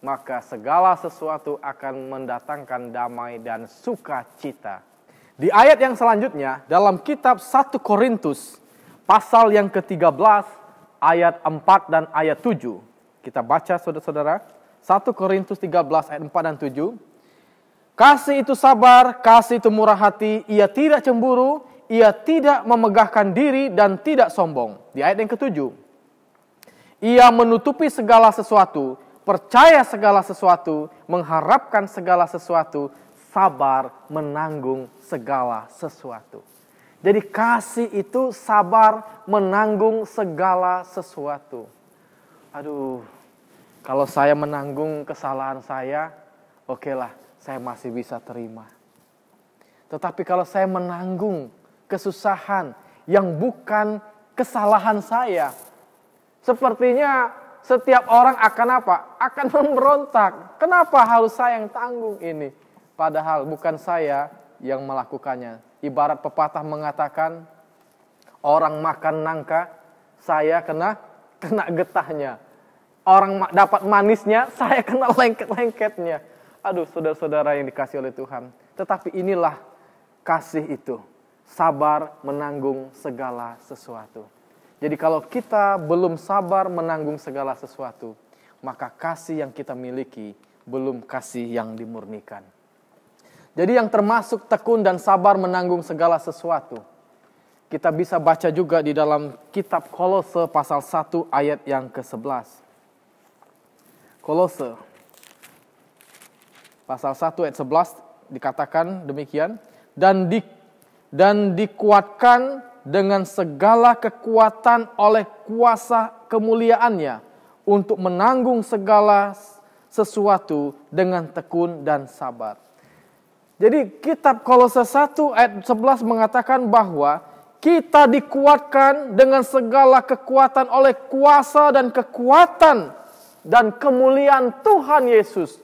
S10: maka segala sesuatu akan mendatangkan damai dan sukacita. Di ayat yang selanjutnya, dalam kitab 1 Korintus, pasal yang ke-13, ayat 4 dan ayat 7. Kita baca saudara-saudara, 1 Korintus 13 ayat 4 dan 7. Kasih itu sabar, kasih itu murah hati, ia tidak cemburu, ia tidak memegahkan diri dan tidak sombong. Di ayat yang ke-7. Ia menutupi segala sesuatu, percaya segala sesuatu, mengharapkan segala sesuatu, sabar menanggung segala sesuatu. Jadi kasih itu sabar menanggung segala sesuatu. Aduh, kalau saya menanggung kesalahan saya, okelah, saya masih bisa terima. Tetapi kalau saya menanggung kesusahan yang bukan kesalahan saya, sepertinya setiap orang akan apa? Akan memberontak. Kenapa harus saya yang tanggung ini? Padahal bukan saya yang melakukannya. Ibarat pepatah mengatakan, orang makan nangka saya kena getahnya. Orang dapat manisnya, saya kena lengket-lengketnya. Aduh, saudara-saudara yang dikasih oleh Tuhan. Tetapi inilah kasih itu. Sabar menanggung segala sesuatu. Jadi kalau kita belum sabar menanggung segala sesuatu, maka kasih yang kita miliki belum kasih yang dimurnikan. Jadi yang termasuk tekun dan sabar menanggung segala sesuatu, kita bisa baca juga di dalam kitab Kolose pasal 1 ayat yang ke-11. Kolose pasal 1 ayat 11 dikatakan demikian, dan dikuatkan dengan segala kekuatan oleh kuasa kemuliaannya untuk menanggung segala sesuatu dengan tekun dan sabar. Jadi kitab Kolose 1 ayat 11 mengatakan bahwa kita dikuatkan dengan segala kekuatan oleh kuasa dan kekuatan dan kemuliaan Tuhan Yesus.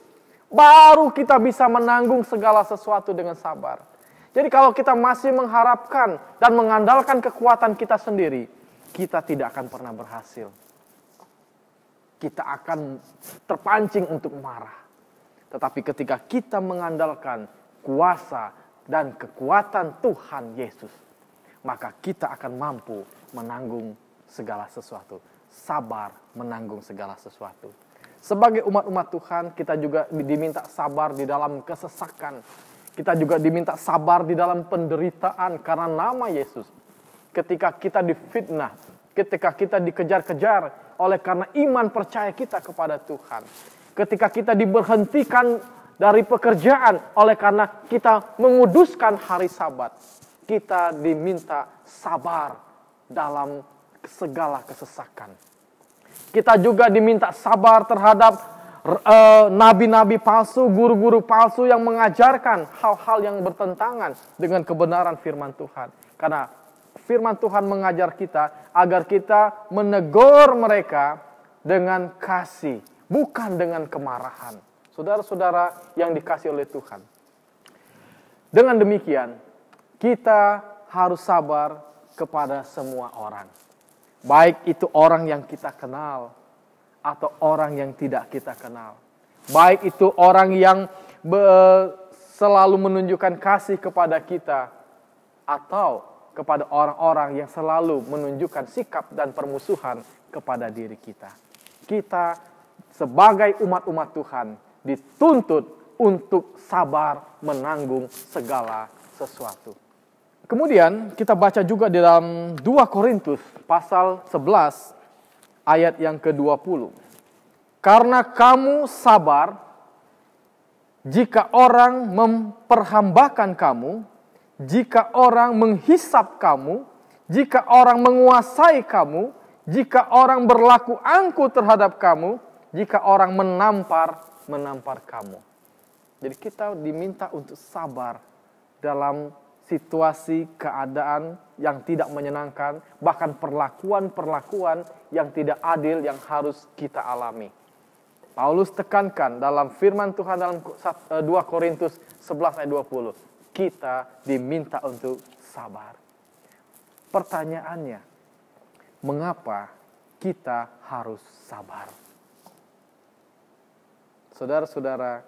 S10: Baru kita bisa menanggung segala sesuatu dengan sabar. Jadi kalau kita masih mengharapkan dan mengandalkan kekuatan kita sendiri, kita tidak akan pernah berhasil. Kita akan terpancing untuk marah. Tetapi ketika kita mengandalkan kuasa dan kekuatan Tuhan Yesus, maka kita akan mampu menanggung segala sesuatu. Sabar menanggung segala sesuatu. Sebagai umat-umat Tuhan, kita juga diminta sabar di dalam kesesakan. Kita juga diminta sabar di dalam penderitaan karena nama Yesus. Ketika kita difitnah, ketika kita dikejar-kejar oleh karena iman percaya kita kepada Tuhan. Ketika kita diberhentikan dari pekerjaan oleh karena kita menguduskan hari Sabat. Kita diminta sabar dalam segala kesesakan. Kita juga diminta sabar terhadap nabi-nabi palsu, guru-guru palsu yang mengajarkan hal-hal yang bertentangan dengan kebenaran firman Tuhan. Karena firman Tuhan mengajar kita agar kita menegur mereka dengan kasih, bukan dengan kemarahan. Saudara-saudara yang dikasih oleh Tuhan. Dengan demikian, kita harus sabar kepada semua orang. Baik itu orang yang kita kenal atau orang yang tidak kita kenal. Baik itu orang yang selalu menunjukkan kasih kepada kita atau kepada orang-orang yang selalu menunjukkan sikap dan permusuhan kepada diri kita. Kita sebagai umat-umat Tuhan dituntut untuk sabar menanggung segala sesuatu. Kemudian kita baca juga di dalam 2 Korintus pasal 11 ayat yang ke-20. Karena kamu sabar jika orang memperhambakan kamu, jika orang menghisap kamu, jika orang menguasai kamu, jika orang berlaku angkuh terhadap kamu, jika orang menampar kamu. Jadi kita diminta untuk sabar dalam situasi, keadaan yang tidak menyenangkan, bahkan perlakuan-perlakuan yang tidak adil yang harus kita alami. Paulus tekankan dalam firman Tuhan dalam 2 Korintus 11 ayat 20, kita diminta untuk sabar. Pertanyaannya, mengapa kita harus sabar? Saudara-saudara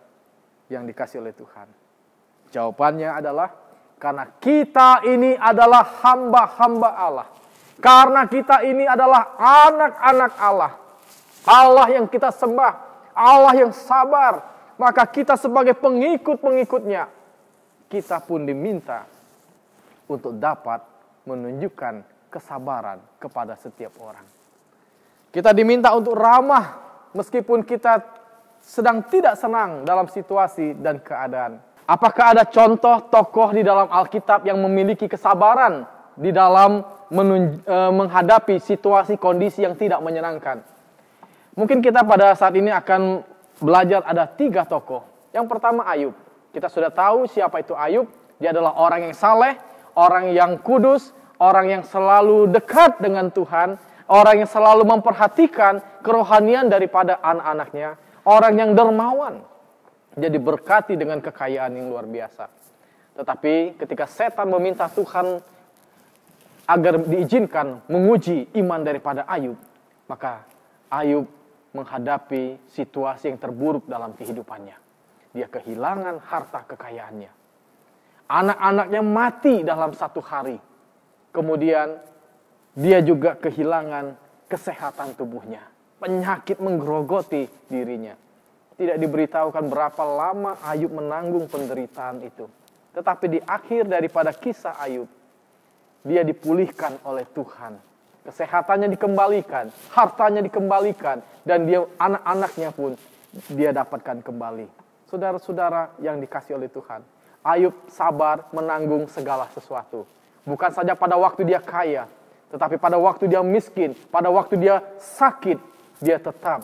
S10: yang dikasih oleh Tuhan, jawabannya adalah karena kita ini adalah hamba-hamba Allah. Karena kita ini adalah anak-anak Allah. Allah yang kita sembah. Allah yang sabar. Maka kita sebagai pengikut-pengikutnya, kita pun diminta untuk dapat menunjukkan kesabaran kepada setiap orang. Kita diminta untuk ramah meskipun kita sedang tidak senang dalam situasi dan keadaan. Apakah ada contoh tokoh di dalam Alkitab yang memiliki kesabaran di dalam menghadapi situasi kondisi yang tidak menyenangkan? Mungkin kita pada saat ini akan belajar ada 3 tokoh. Yang pertama Ayub. Kita sudah tahu siapa itu Ayub. Dia adalah orang yang saleh, orang yang kudus, orang yang selalu dekat dengan Tuhan, orang yang selalu memperhatikan kerohanian daripada anak-anaknya, orang yang dermawan. Jadi berkati dengan kekayaan yang luar biasa. Tetapi ketika setan meminta Tuhan agar diizinkan menguji iman daripada Ayub, maka Ayub menghadapi situasi yang terburuk dalam kehidupannya. Dia kehilangan harta kekayaannya. Anak-anaknya mati dalam satu hari. Kemudian dia juga kehilangan kesehatan tubuhnya. Penyakit menggerogoti dirinya. Tidak diberitahukan berapa lama Ayub menanggung penderitaan itu. Tetapi di akhir daripada kisah Ayub, dia dipulihkan oleh Tuhan. Kesehatannya dikembalikan, hartanya dikembalikan, dan dia anak-anaknya pun dia dapatkan kembali. Saudara-saudara yang dikasihi oleh Tuhan, Ayub sabar menanggung segala sesuatu. Bukan saja pada waktu dia kaya, tetapi pada waktu dia miskin, pada waktu dia sakit, dia tetap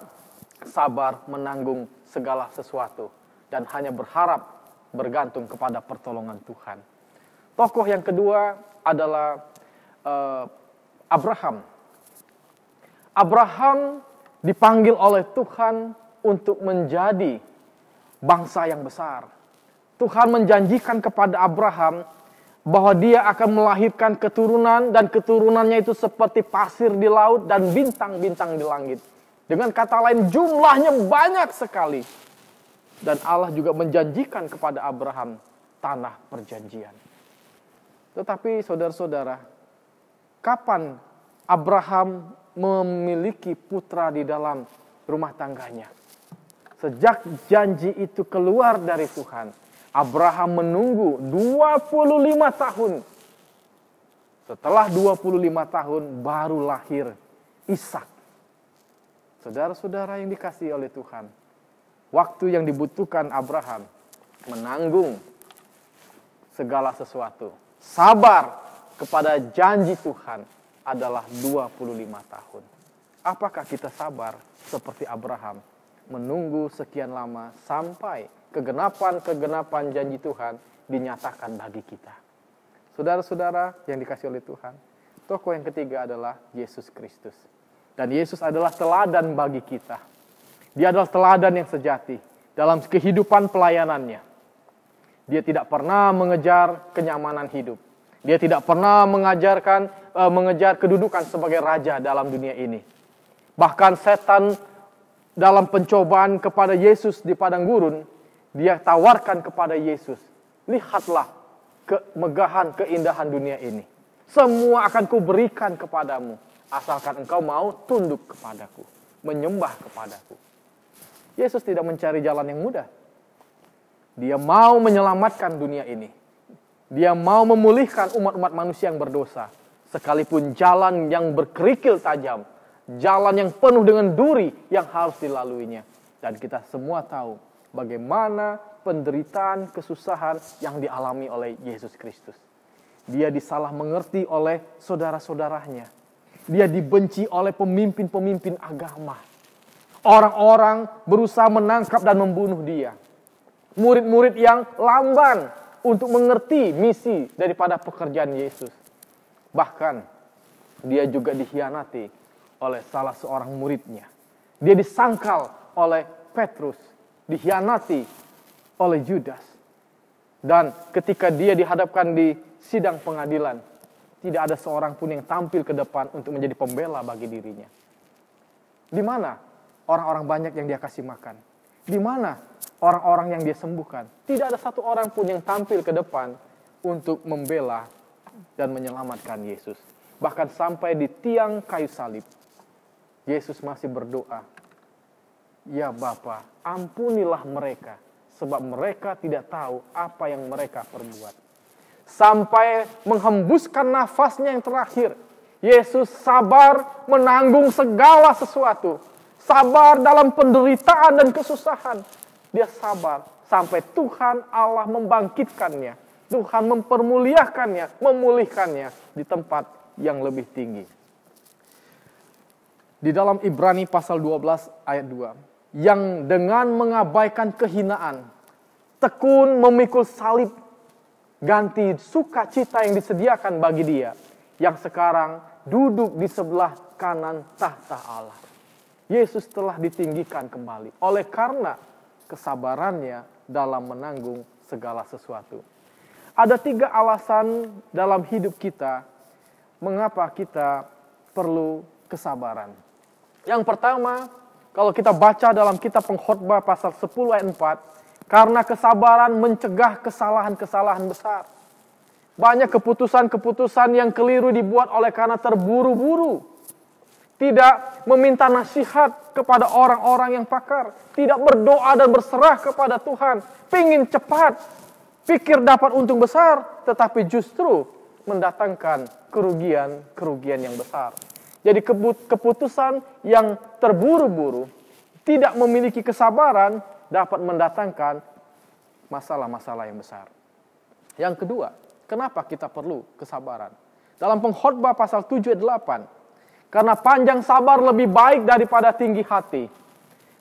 S10: sabar menanggung segala sesuatu. Dan hanya berharap bergantung kepada pertolongan Tuhan. Tokoh yang kedua adalah Abraham. Abraham dipanggil oleh Tuhan untuk menjadi bangsa yang besar. Tuhan menjanjikan kepada Abraham bahwa dia akan melahirkan keturunan, dan keturunannya itu seperti pasir di laut dan bintang-bintang di langit. Dengan kata lain, jumlahnya banyak sekali. Dan Allah juga menjanjikan kepada Abraham tanah perjanjian. Tetapi saudara-saudara, kapan Abraham memiliki putra di dalam rumah tangganya? Sejak janji itu keluar dari Tuhan, Abraham menunggu 25 tahun. Setelah 25 tahun baru lahir Ishak. Saudara-saudara yang dikasihi oleh Tuhan, waktu yang dibutuhkan Abraham menanggung segala sesuatu, sabar kepada janji Tuhan adalah 25 tahun. Apakah kita sabar seperti Abraham menunggu sekian lama sampai kegenapan janji Tuhan dinyatakan bagi kita? Saudara-saudara yang dikasihi oleh Tuhan, tokoh yang ketiga adalah Yesus Kristus. Dan Yesus adalah teladan bagi kita. Dia adalah teladan yang sejati dalam kehidupan pelayanannya. Dia tidak pernah mengejar kenyamanan hidup. Dia tidak pernah mengejar kedudukan sebagai raja dalam dunia ini. Bahkan setan dalam pencobaan kepada Yesus di padang gurun, dia tawarkan kepada Yesus, lihatlah kemegahan, keindahan dunia ini. Semua akan kuberikan kepadamu, asalkan engkau mau tunduk kepadaku, menyembah kepadaku. Yesus tidak mencari jalan yang mudah. Dia mau menyelamatkan dunia ini. Dia mau memulihkan umat-umat manusia yang berdosa. Sekalipun jalan yang berkerikil tajam, jalan yang penuh dengan duri yang harus dilaluinya. Dan kita semua tahu bagaimana penderitaan, kesusahan yang dialami oleh Yesus Kristus. Dia disalah mengerti oleh saudara-saudaranya. Dia dibenci oleh pemimpin-pemimpin agama. Orang-orang berusaha menangkap dan membunuh dia. Murid-murid yang lamban untuk mengerti misi daripada pekerjaan Yesus. Bahkan dia juga dikhianati oleh salah seorang muridnya. Dia disangkal oleh Petrus, dikhianati oleh Judas. Dan ketika dia dihadapkan di sidang pengadilan, tidak ada seorang pun yang tampil ke depan untuk menjadi pembela bagi dirinya. Di mana orang-orang banyak yang dia kasih makan? Di mana orang-orang yang dia sembuhkan? Tidak ada satu orang pun yang tampil ke depan untuk membela dan menyelamatkan Yesus. Bahkan sampai di tiang kayu salib, Yesus masih berdoa, "Ya Bapa, ampunilah mereka, sebab mereka tidak tahu apa yang mereka perbuat." Sampai menghembuskan nafasnya yang terakhir, Yesus sabar menanggung segala sesuatu. Sabar dalam penderitaan dan kesusahan. Dia sabar sampai Tuhan Allah membangkitkannya. Tuhan mempermuliakannya, memulihkannya di tempat yang lebih tinggi. Di dalam Ibrani pasal 12 ayat 2. Yang dengan mengabaikan kehinaan, tekun memikul salib, ganti sukacita yang disediakan bagi dia, yang sekarang duduk di sebelah kanan tahta Allah. Yesus telah ditinggikan kembali oleh karena kesabarannya dalam menanggung segala sesuatu. Ada 3 alasan dalam hidup kita mengapa kita perlu kesabaran. Yang pertama, kalau kita baca dalam kitab Pengkhotbah pasal 10 ayat 4, karena kesabaran mencegah kesalahan-kesalahan besar. Banyak keputusan-keputusan yang keliru dibuat oleh karena terburu-buru. Tidak meminta nasihat kepada orang-orang yang pakar. Tidak berdoa dan berserah kepada Tuhan. Pingin cepat, pikir dapat untung besar, tetapi justru mendatangkan kerugian yang besar. Jadi keputusan yang terburu-buru, tidak memiliki kesabaran, dapat mendatangkan masalah-masalah yang besar. Yang kedua, kenapa kita perlu kesabaran? Dalam Pengkhotbah pasal 7 ayat 8, karena panjang sabar lebih baik daripada tinggi hati.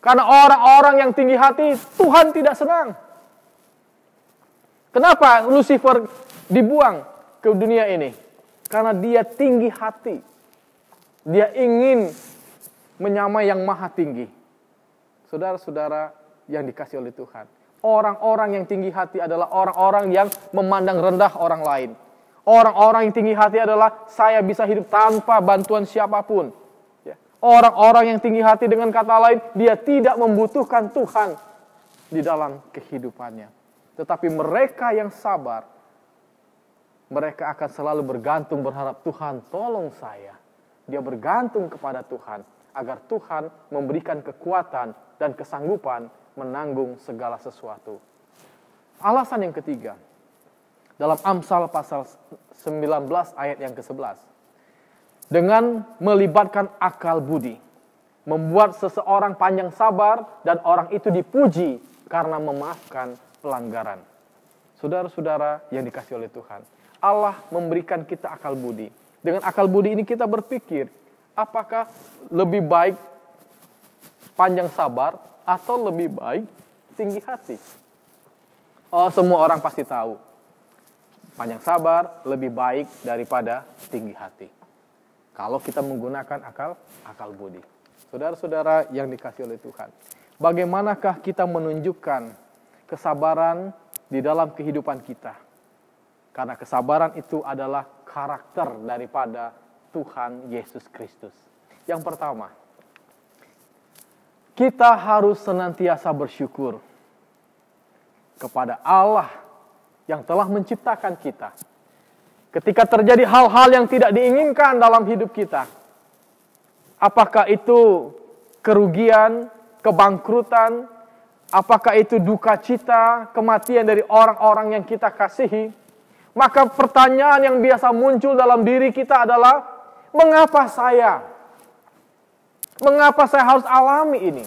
S10: Karena orang-orang yang tinggi hati, Tuhan tidak senang. Kenapa Lucifer dibuang ke dunia ini? Karena dia tinggi hati. Dia ingin menyamai yang maha tinggi. Saudara-saudara yang dikasih oleh Tuhan. Orang-orang yang tinggi hati adalah orang-orang yang memandang rendah orang lain. Orang-orang yang tinggi hati adalah saya bisa hidup tanpa bantuan siapapun. Orang-orang yang tinggi hati dengan kata lain, dia tidak membutuhkan Tuhan di dalam kehidupannya. Tetapi mereka yang sabar, mereka akan selalu bergantung berharap Tuhan tolong saya. Dia bergantung kepada Tuhan agar Tuhan memberikan kekuatan dan kesanggupan menanggung segala sesuatu. Alasan yang ketiga, dalam Amsal pasal 19 ayat yang ke-11, dengan melibatkan akal budi, membuat seseorang panjang sabar dan orang itu dipuji karena memaafkan pelanggaran. Saudara-saudara yang dikasih oleh Tuhan, Allah memberikan kita akal budi. Dengan akal budi ini kita berpikir, apakah lebih baik panjang sabar atau lebih baik tinggi hati? Oh, semua orang pasti tahu. Panjang sabar lebih baik daripada tinggi hati. Kalau kita menggunakan akal budi. Saudara-saudara yang dikasih oleh Tuhan, bagaimanakah kita menunjukkan kesabaran di dalam kehidupan kita? Karena kesabaran itu adalah karakter daripada Tuhan Yesus Kristus. Yang pertama, kita harus senantiasa bersyukur kepada Allah yang telah menciptakan kita. Ketika terjadi hal-hal yang tidak diinginkan dalam hidup kita, apakah itu kerugian, kebangkrutan, apakah itu duka cita, kematian dari orang-orang yang kita kasihi, maka pertanyaan yang biasa muncul dalam diri kita adalah, mengapa saya? Mengapa saya harus alami ini?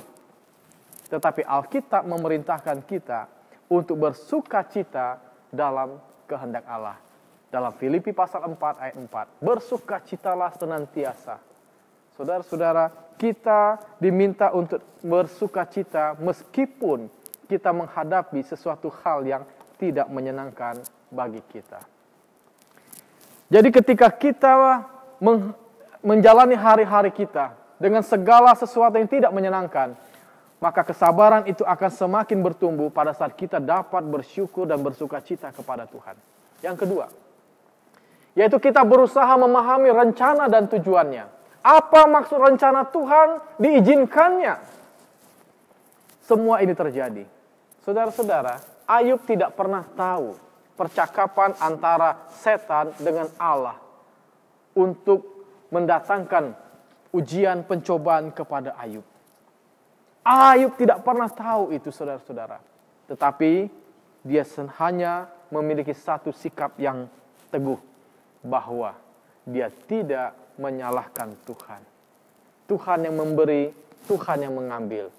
S10: Tetapi Alkitab memerintahkan kita untuk bersuka cita dalam kehendak Allah. Dalam Filipi pasal 4 ayat 4, bersukacitalah senantiasa. Saudara-saudara, kita diminta untuk bersukacita meskipun kita menghadapi sesuatu hal yang tidak menyenangkan bagi kita. Jadi ketika kita menjalani hari-hari kita dengan segala sesuatu yang tidak menyenangkan, maka kesabaran itu akan semakin bertumbuh pada saat kita dapat bersyukur dan bersukacita kepada Tuhan. Yang kedua, yaitu kita berusaha memahami rencana dan tujuannya. Apa maksud rencana Tuhan diizinkannya? Semua ini terjadi. Saudara-saudara, Ayub tidak pernah tahu percakapan antara setan dengan Allah untuk mendatangkan ujian pencobaan kepada Ayub. Ayub tidak pernah tahu itu, saudara-saudara. Tetapi dia hanya memiliki satu sikap yang teguh, bahwa dia tidak menyalahkan Tuhan. Tuhan yang memberi, Tuhan yang mengambil.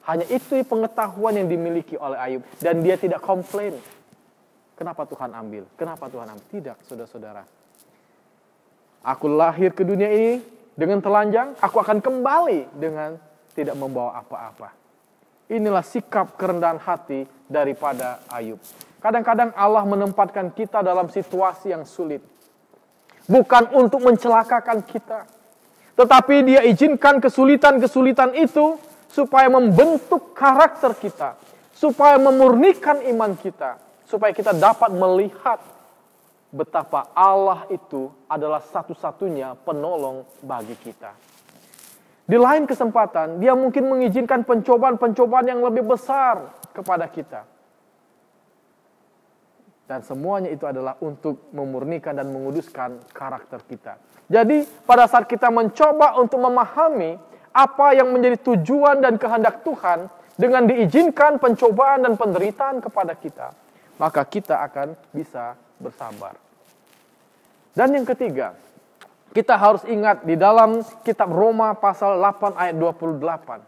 S10: Hanya itu pengetahuan yang dimiliki oleh Ayub. Dan dia tidak komplain. Kenapa Tuhan ambil? Kenapa Tuhan ambil? Tidak, saudara-saudara. Aku lahir ke dunia ini dengan telanjang, aku akan kembali dengan tidak membawa apa-apa. Inilah sikap kerendahan hati daripada Ayub. Kadang-kadang Allah menempatkan kita dalam situasi yang sulit. Bukan untuk mencelakakan kita. Tetapi Dia izinkan kesulitan-kesulitan itu supaya membentuk karakter kita. Supaya memurnikan iman kita. Supaya kita dapat melihat betapa Allah itu adalah satu-satunya penolong bagi kita. Di lain kesempatan, Dia mungkin mengizinkan pencobaan-pencobaan yang lebih besar kepada kita. Dan semuanya itu adalah untuk memurnikan dan menguduskan karakter kita. Jadi pada saat kita mencoba untuk memahami apa yang menjadi tujuan dan kehendak Tuhan dengan diizinkan pencobaan dan penderitaan kepada kita, maka kita akan bisa bersabar. Dan yang ketiga, kita harus ingat di dalam kitab Roma pasal 8 ayat 28.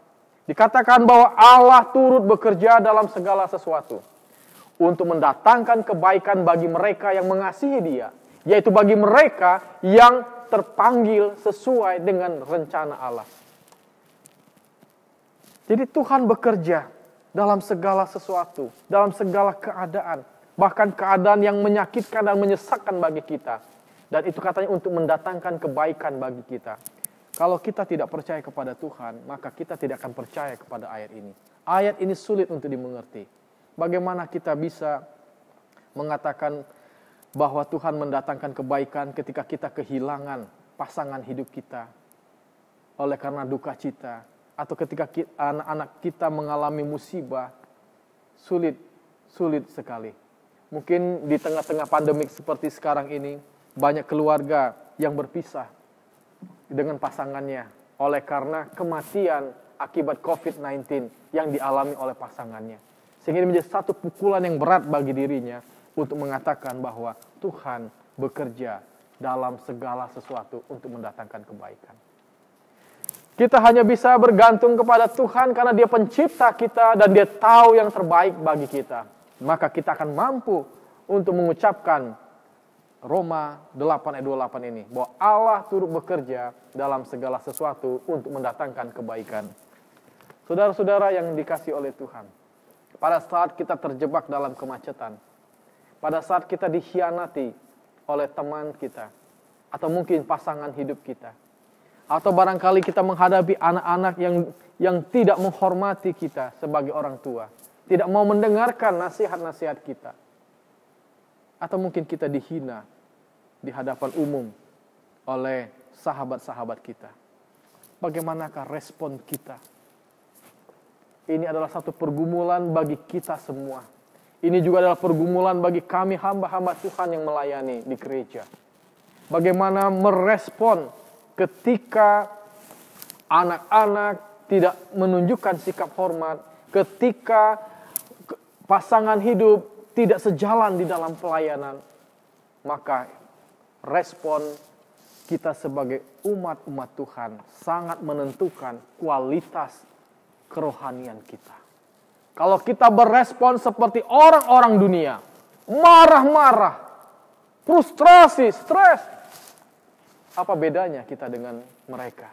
S10: Dikatakan bahwa Allah turut bekerja dalam segala sesuatu untuk mendatangkan kebaikan bagi mereka yang mengasihi Dia, yaitu bagi mereka yang terpanggil sesuai dengan rencana Allah. Jadi Tuhan bekerja dalam segala sesuatu, dalam segala keadaan, bahkan keadaan yang menyakitkan dan menyesakkan bagi kita. Dan itu katanya untuk mendatangkan kebaikan bagi kita. Kalau kita tidak percaya kepada Tuhan, maka kita tidak akan percaya kepada ayat ini. Ayat ini sulit untuk dimengerti. Bagaimana kita bisa mengatakan bahwa Tuhan mendatangkan kebaikan ketika kita kehilangan pasangan hidup kita oleh karena duka cita, atau ketika anak-anak kita mengalami musibah, sulit sekali. Mungkin di tengah-tengah pandemik seperti sekarang ini, banyak keluarga yang berpisah dengan pasangannya oleh karena kematian akibat COVID-19 yang dialami oleh pasangannya. Sehingga ini menjadi satu pukulan yang berat bagi dirinya untuk mengatakan bahwa Tuhan bekerja dalam segala sesuatu untuk mendatangkan kebaikan. Kita hanya bisa bergantung kepada Tuhan karena Dia pencipta kita dan Dia tahu yang terbaik bagi kita. Maka kita akan mampu untuk mengucapkan Roma 8 ayat 28 ini, bahwa Allah turut bekerja dalam segala sesuatu untuk mendatangkan kebaikan. Saudara-saudara yang dikasihi oleh Tuhan, pada saat kita terjebak dalam kemacetan, pada saat kita dikhianati oleh teman kita, atau mungkin pasangan hidup kita, atau barangkali kita menghadapi anak-anak yang tidak menghormati kita sebagai orang tua, tidak mau mendengarkan nasihat-nasihat kita, atau mungkin kita dihina di hadapan umum oleh sahabat-sahabat kita. Bagaimanakah respon kita? Ini adalah satu pergumulan bagi kita semua. Ini juga adalah pergumulan bagi kami hamba-hamba Tuhan yang melayani di gereja. Bagaimana merespon ketika anak-anak tidak menunjukkan sikap hormat, ketika pasangan hidup tidak sejalan di dalam pelayanan, maka respon kita sebagai umat-umat Tuhan sangat menentukan kualitas kerohanian kita. Kalau kita berespon seperti orang-orang dunia, marah-marah, frustrasi, stres, apa bedanya kita dengan mereka?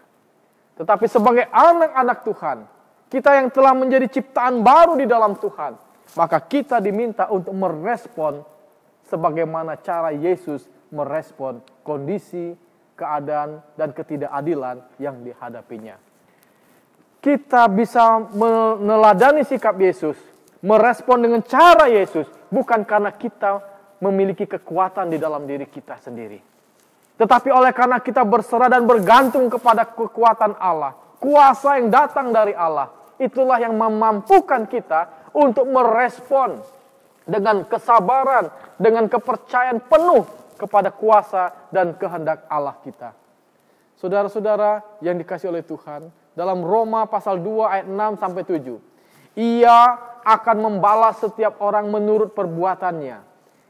S10: Tetapi sebagai anak-anak Tuhan, kita yang telah menjadi ciptaan baru di dalam Tuhan, maka kita diminta untuk merespon sebagaimana cara Yesus merespon kondisi, keadaan, dan ketidakadilan yang dihadapinya. Kita bisa meneladani sikap Yesus, merespon dengan cara Yesus, bukan karena kita memiliki kekuatan di dalam diri kita sendiri. Tetapi oleh karena kita berserah dan bergantung kepada kekuatan Allah, kuasa yang datang dari Allah, itulah yang memampukan kita untuk merespon dengan kesabaran, dengan kepercayaan penuh kepada kuasa dan kehendak Allah kita. Saudara-saudara yang dikasihi oleh Tuhan, dalam Roma pasal 2 ayat 6 sampai 7, Ia akan membalas setiap orang menurut perbuatannya,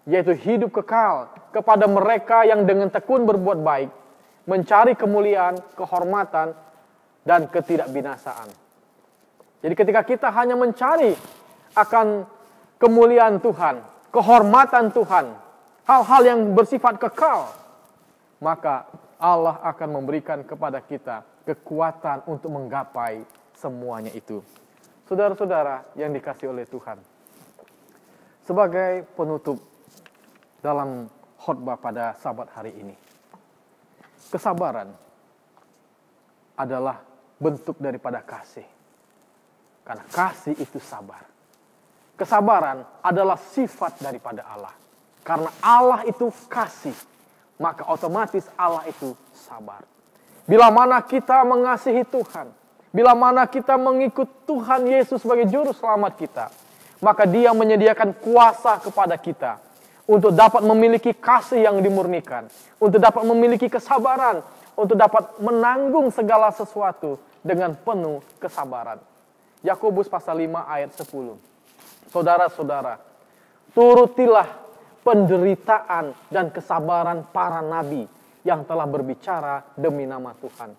S10: yaitu hidup kekal kepada mereka yang dengan tekun berbuat baik, mencari kemuliaan, kehormatan, dan ketidakbinasaan. Jadi ketika kita hanya mencari akan kemuliaan Tuhan, kehormatan Tuhan, hal-hal yang bersifat kekal, maka Allah akan memberikan kepada kita kekuatan untuk menggapai semuanya itu. Saudara-saudara yang dikasihi oleh Tuhan, sebagai penutup dalam khotbah pada Sabat hari ini, kesabaran adalah bentuk daripada kasih. Karena kasih itu sabar. Kesabaran adalah sifat daripada Allah. Karena Allah itu kasih, maka otomatis Allah itu sabar. Bila mana kita mengasihi Tuhan, bila mana kita mengikut Tuhan Yesus sebagai juru selamat kita, maka Dia menyediakan kuasa kepada kita untuk dapat memiliki kasih yang dimurnikan, untuk dapat memiliki kesabaran, untuk dapat menanggung segala sesuatu dengan penuh kesabaran. Yakobus pasal 5 ayat 10. Saudara-saudara, turutilah penderitaan dan kesabaran para nabi yang telah berbicara demi nama Tuhan.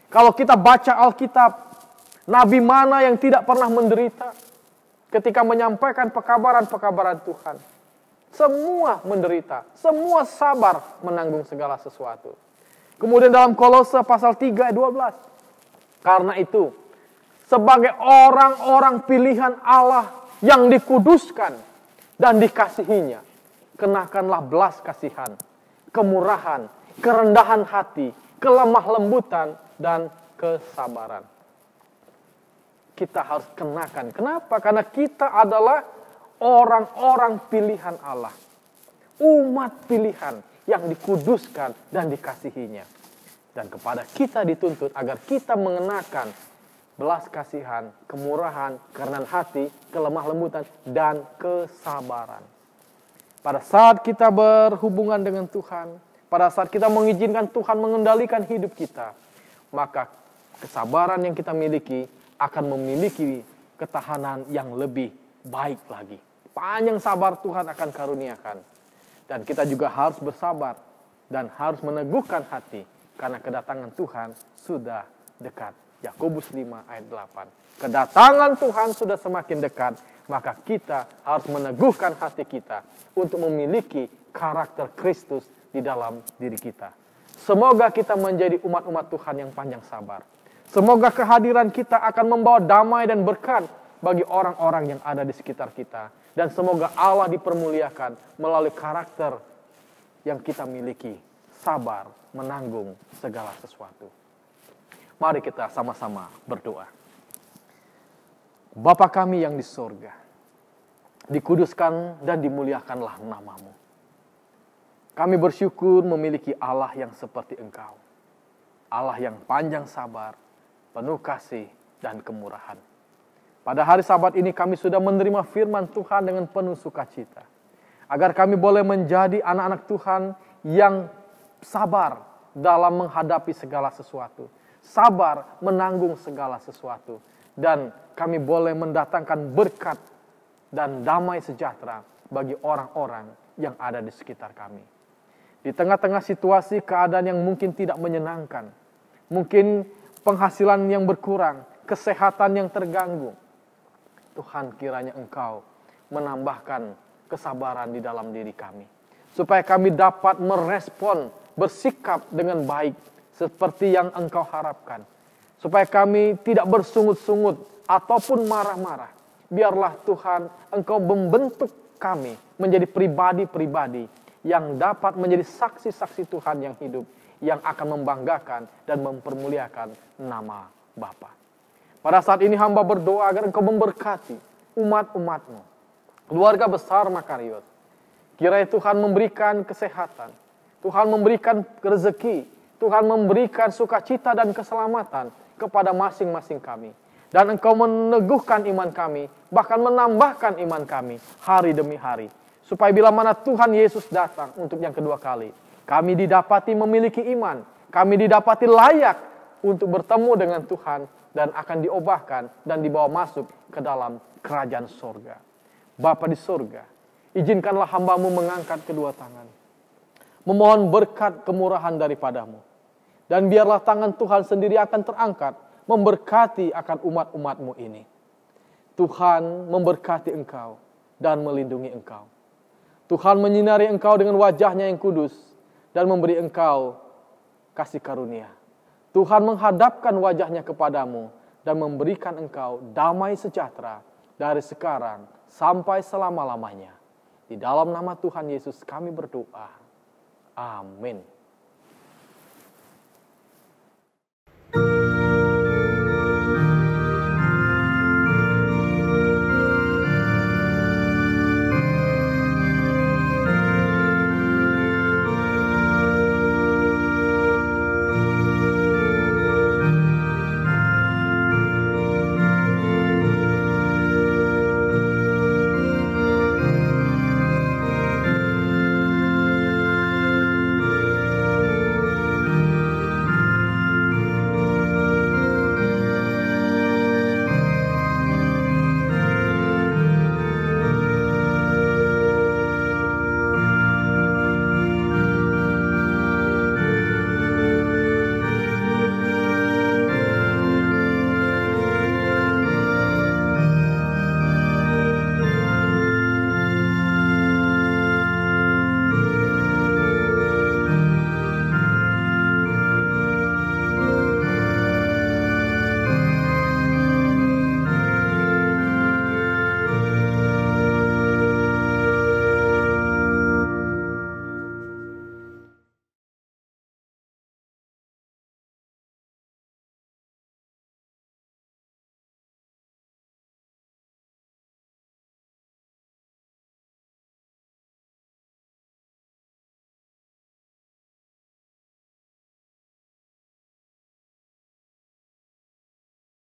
S10: Kalau kita baca Alkitab, nabi mana yang tidak pernah menderita ketika menyampaikan pekabaran-pekabaran Tuhan? Semua menderita, semua sabar menanggung segala sesuatu. Kemudian dalam Kolose pasal 3 ayat 12. Karena itu, sebagai orang-orang pilihan Allah yang dikuduskan dan dikasihinya, kenakanlah belas kasihan, kemurahan, kerendahan hati, kelemah lembutan, dan kesabaran. Kita harus kenakan. Kenapa? Karena kita adalah orang-orang pilihan Allah. Umat pilihan yang dikuduskan dan dikasihinya. Dan kepada kita dituntut agar kita mengenakan belas kasihan, kemurahan, kerendahan hati, kelemah lembutan, dan kesabaran. Pada saat kita berhubungan dengan Tuhan, pada saat kita mengizinkan Tuhan mengendalikan hidup kita, maka kesabaran yang kita miliki akan memiliki ketahanan yang lebih baik lagi. Panjang sabar Tuhan akan karuniakan. Dan kita juga harus bersabar dan harus meneguhkan hati karena kedatangan Tuhan sudah dekat. Yakobus 5 ayat 8. Kedatangan Tuhan sudah semakin dekat, maka kita harus meneguhkan hati kita untuk memiliki karakter Kristus di dalam diri kita. Semoga kita menjadi umat-umat Tuhan yang panjang sabar. Semoga kehadiran kita akan membawa damai dan berkat bagi orang-orang yang ada di sekitar kita. Dan semoga Allah dipermuliakan melalui karakter yang kita miliki. Sabar menanggung segala sesuatu. Mari kita sama-sama berdoa. Bapa kami yang di sorga, dikuduskan dan dimuliakanlah nama-Mu. Kami bersyukur memiliki Allah yang seperti Engkau. Allah yang panjang sabar, penuh kasih dan kemurahan. Pada hari Sabat ini kami sudah menerima firman Tuhan dengan penuh sukacita. Agar kami boleh menjadi anak-anak Tuhan yang sabar dalam menghadapi segala sesuatu. Sabar menanggung segala sesuatu. Dan kami boleh mendatangkan berkat dan damai sejahtera bagi orang-orang yang ada di sekitar kami. Di tengah-tengah situasi keadaan yang mungkin tidak menyenangkan. Mungkin penghasilan yang berkurang, kesehatan yang terganggu. Tuhan, kiranya Engkau menambahkan kesabaran di dalam diri kami. Supaya kami dapat merespon, bersikap dengan baik seperti yang Engkau harapkan. Supaya kami tidak bersungut-sungut ataupun marah-marah. Biarlah Tuhan, Engkau membentuk kami menjadi pribadi-pribadi yang dapat menjadi saksi-saksi Tuhan yang hidup, yang akan membanggakan dan mempermuliakan nama Bapa. Pada saat ini hamba berdoa agar Engkau memberkati umat-umat-Mu, keluarga besar Makarios. Kiranya Tuhan memberikan kesehatan, Tuhan memberikan rezeki, Tuhan memberikan sukacita dan keselamatan kepada masing-masing kami. Dan Engkau meneguhkan iman kami, bahkan menambahkan iman kami hari demi hari. Supaya bila mana Tuhan Yesus datang untuk yang kedua kali, kami didapati memiliki iman, kami didapati layak untuk bertemu dengan Tuhan dan akan diobahkan dan dibawa masuk ke dalam kerajaan sorga. Bapa di sorga, izinkanlah hamba-Mu mengangkat kedua tangan, memohon berkat kemurahan daripada-Mu. Dan biarlah tangan Tuhan sendiri akan terangkat, memberkati akan umat-umat-Mu ini. Tuhan memberkati Engkau dan melindungi Engkau. Tuhan menyinari Engkau dengan wajah-Nya yang kudus dan memberi Engkau kasih karunia. Tuhan menghadapkan wajah-Nya kepadamu dan memberikan engkau damai sejahtera dari sekarang sampai selama-lamanya. Di dalam nama Tuhan Yesus kami berdoa. Amin.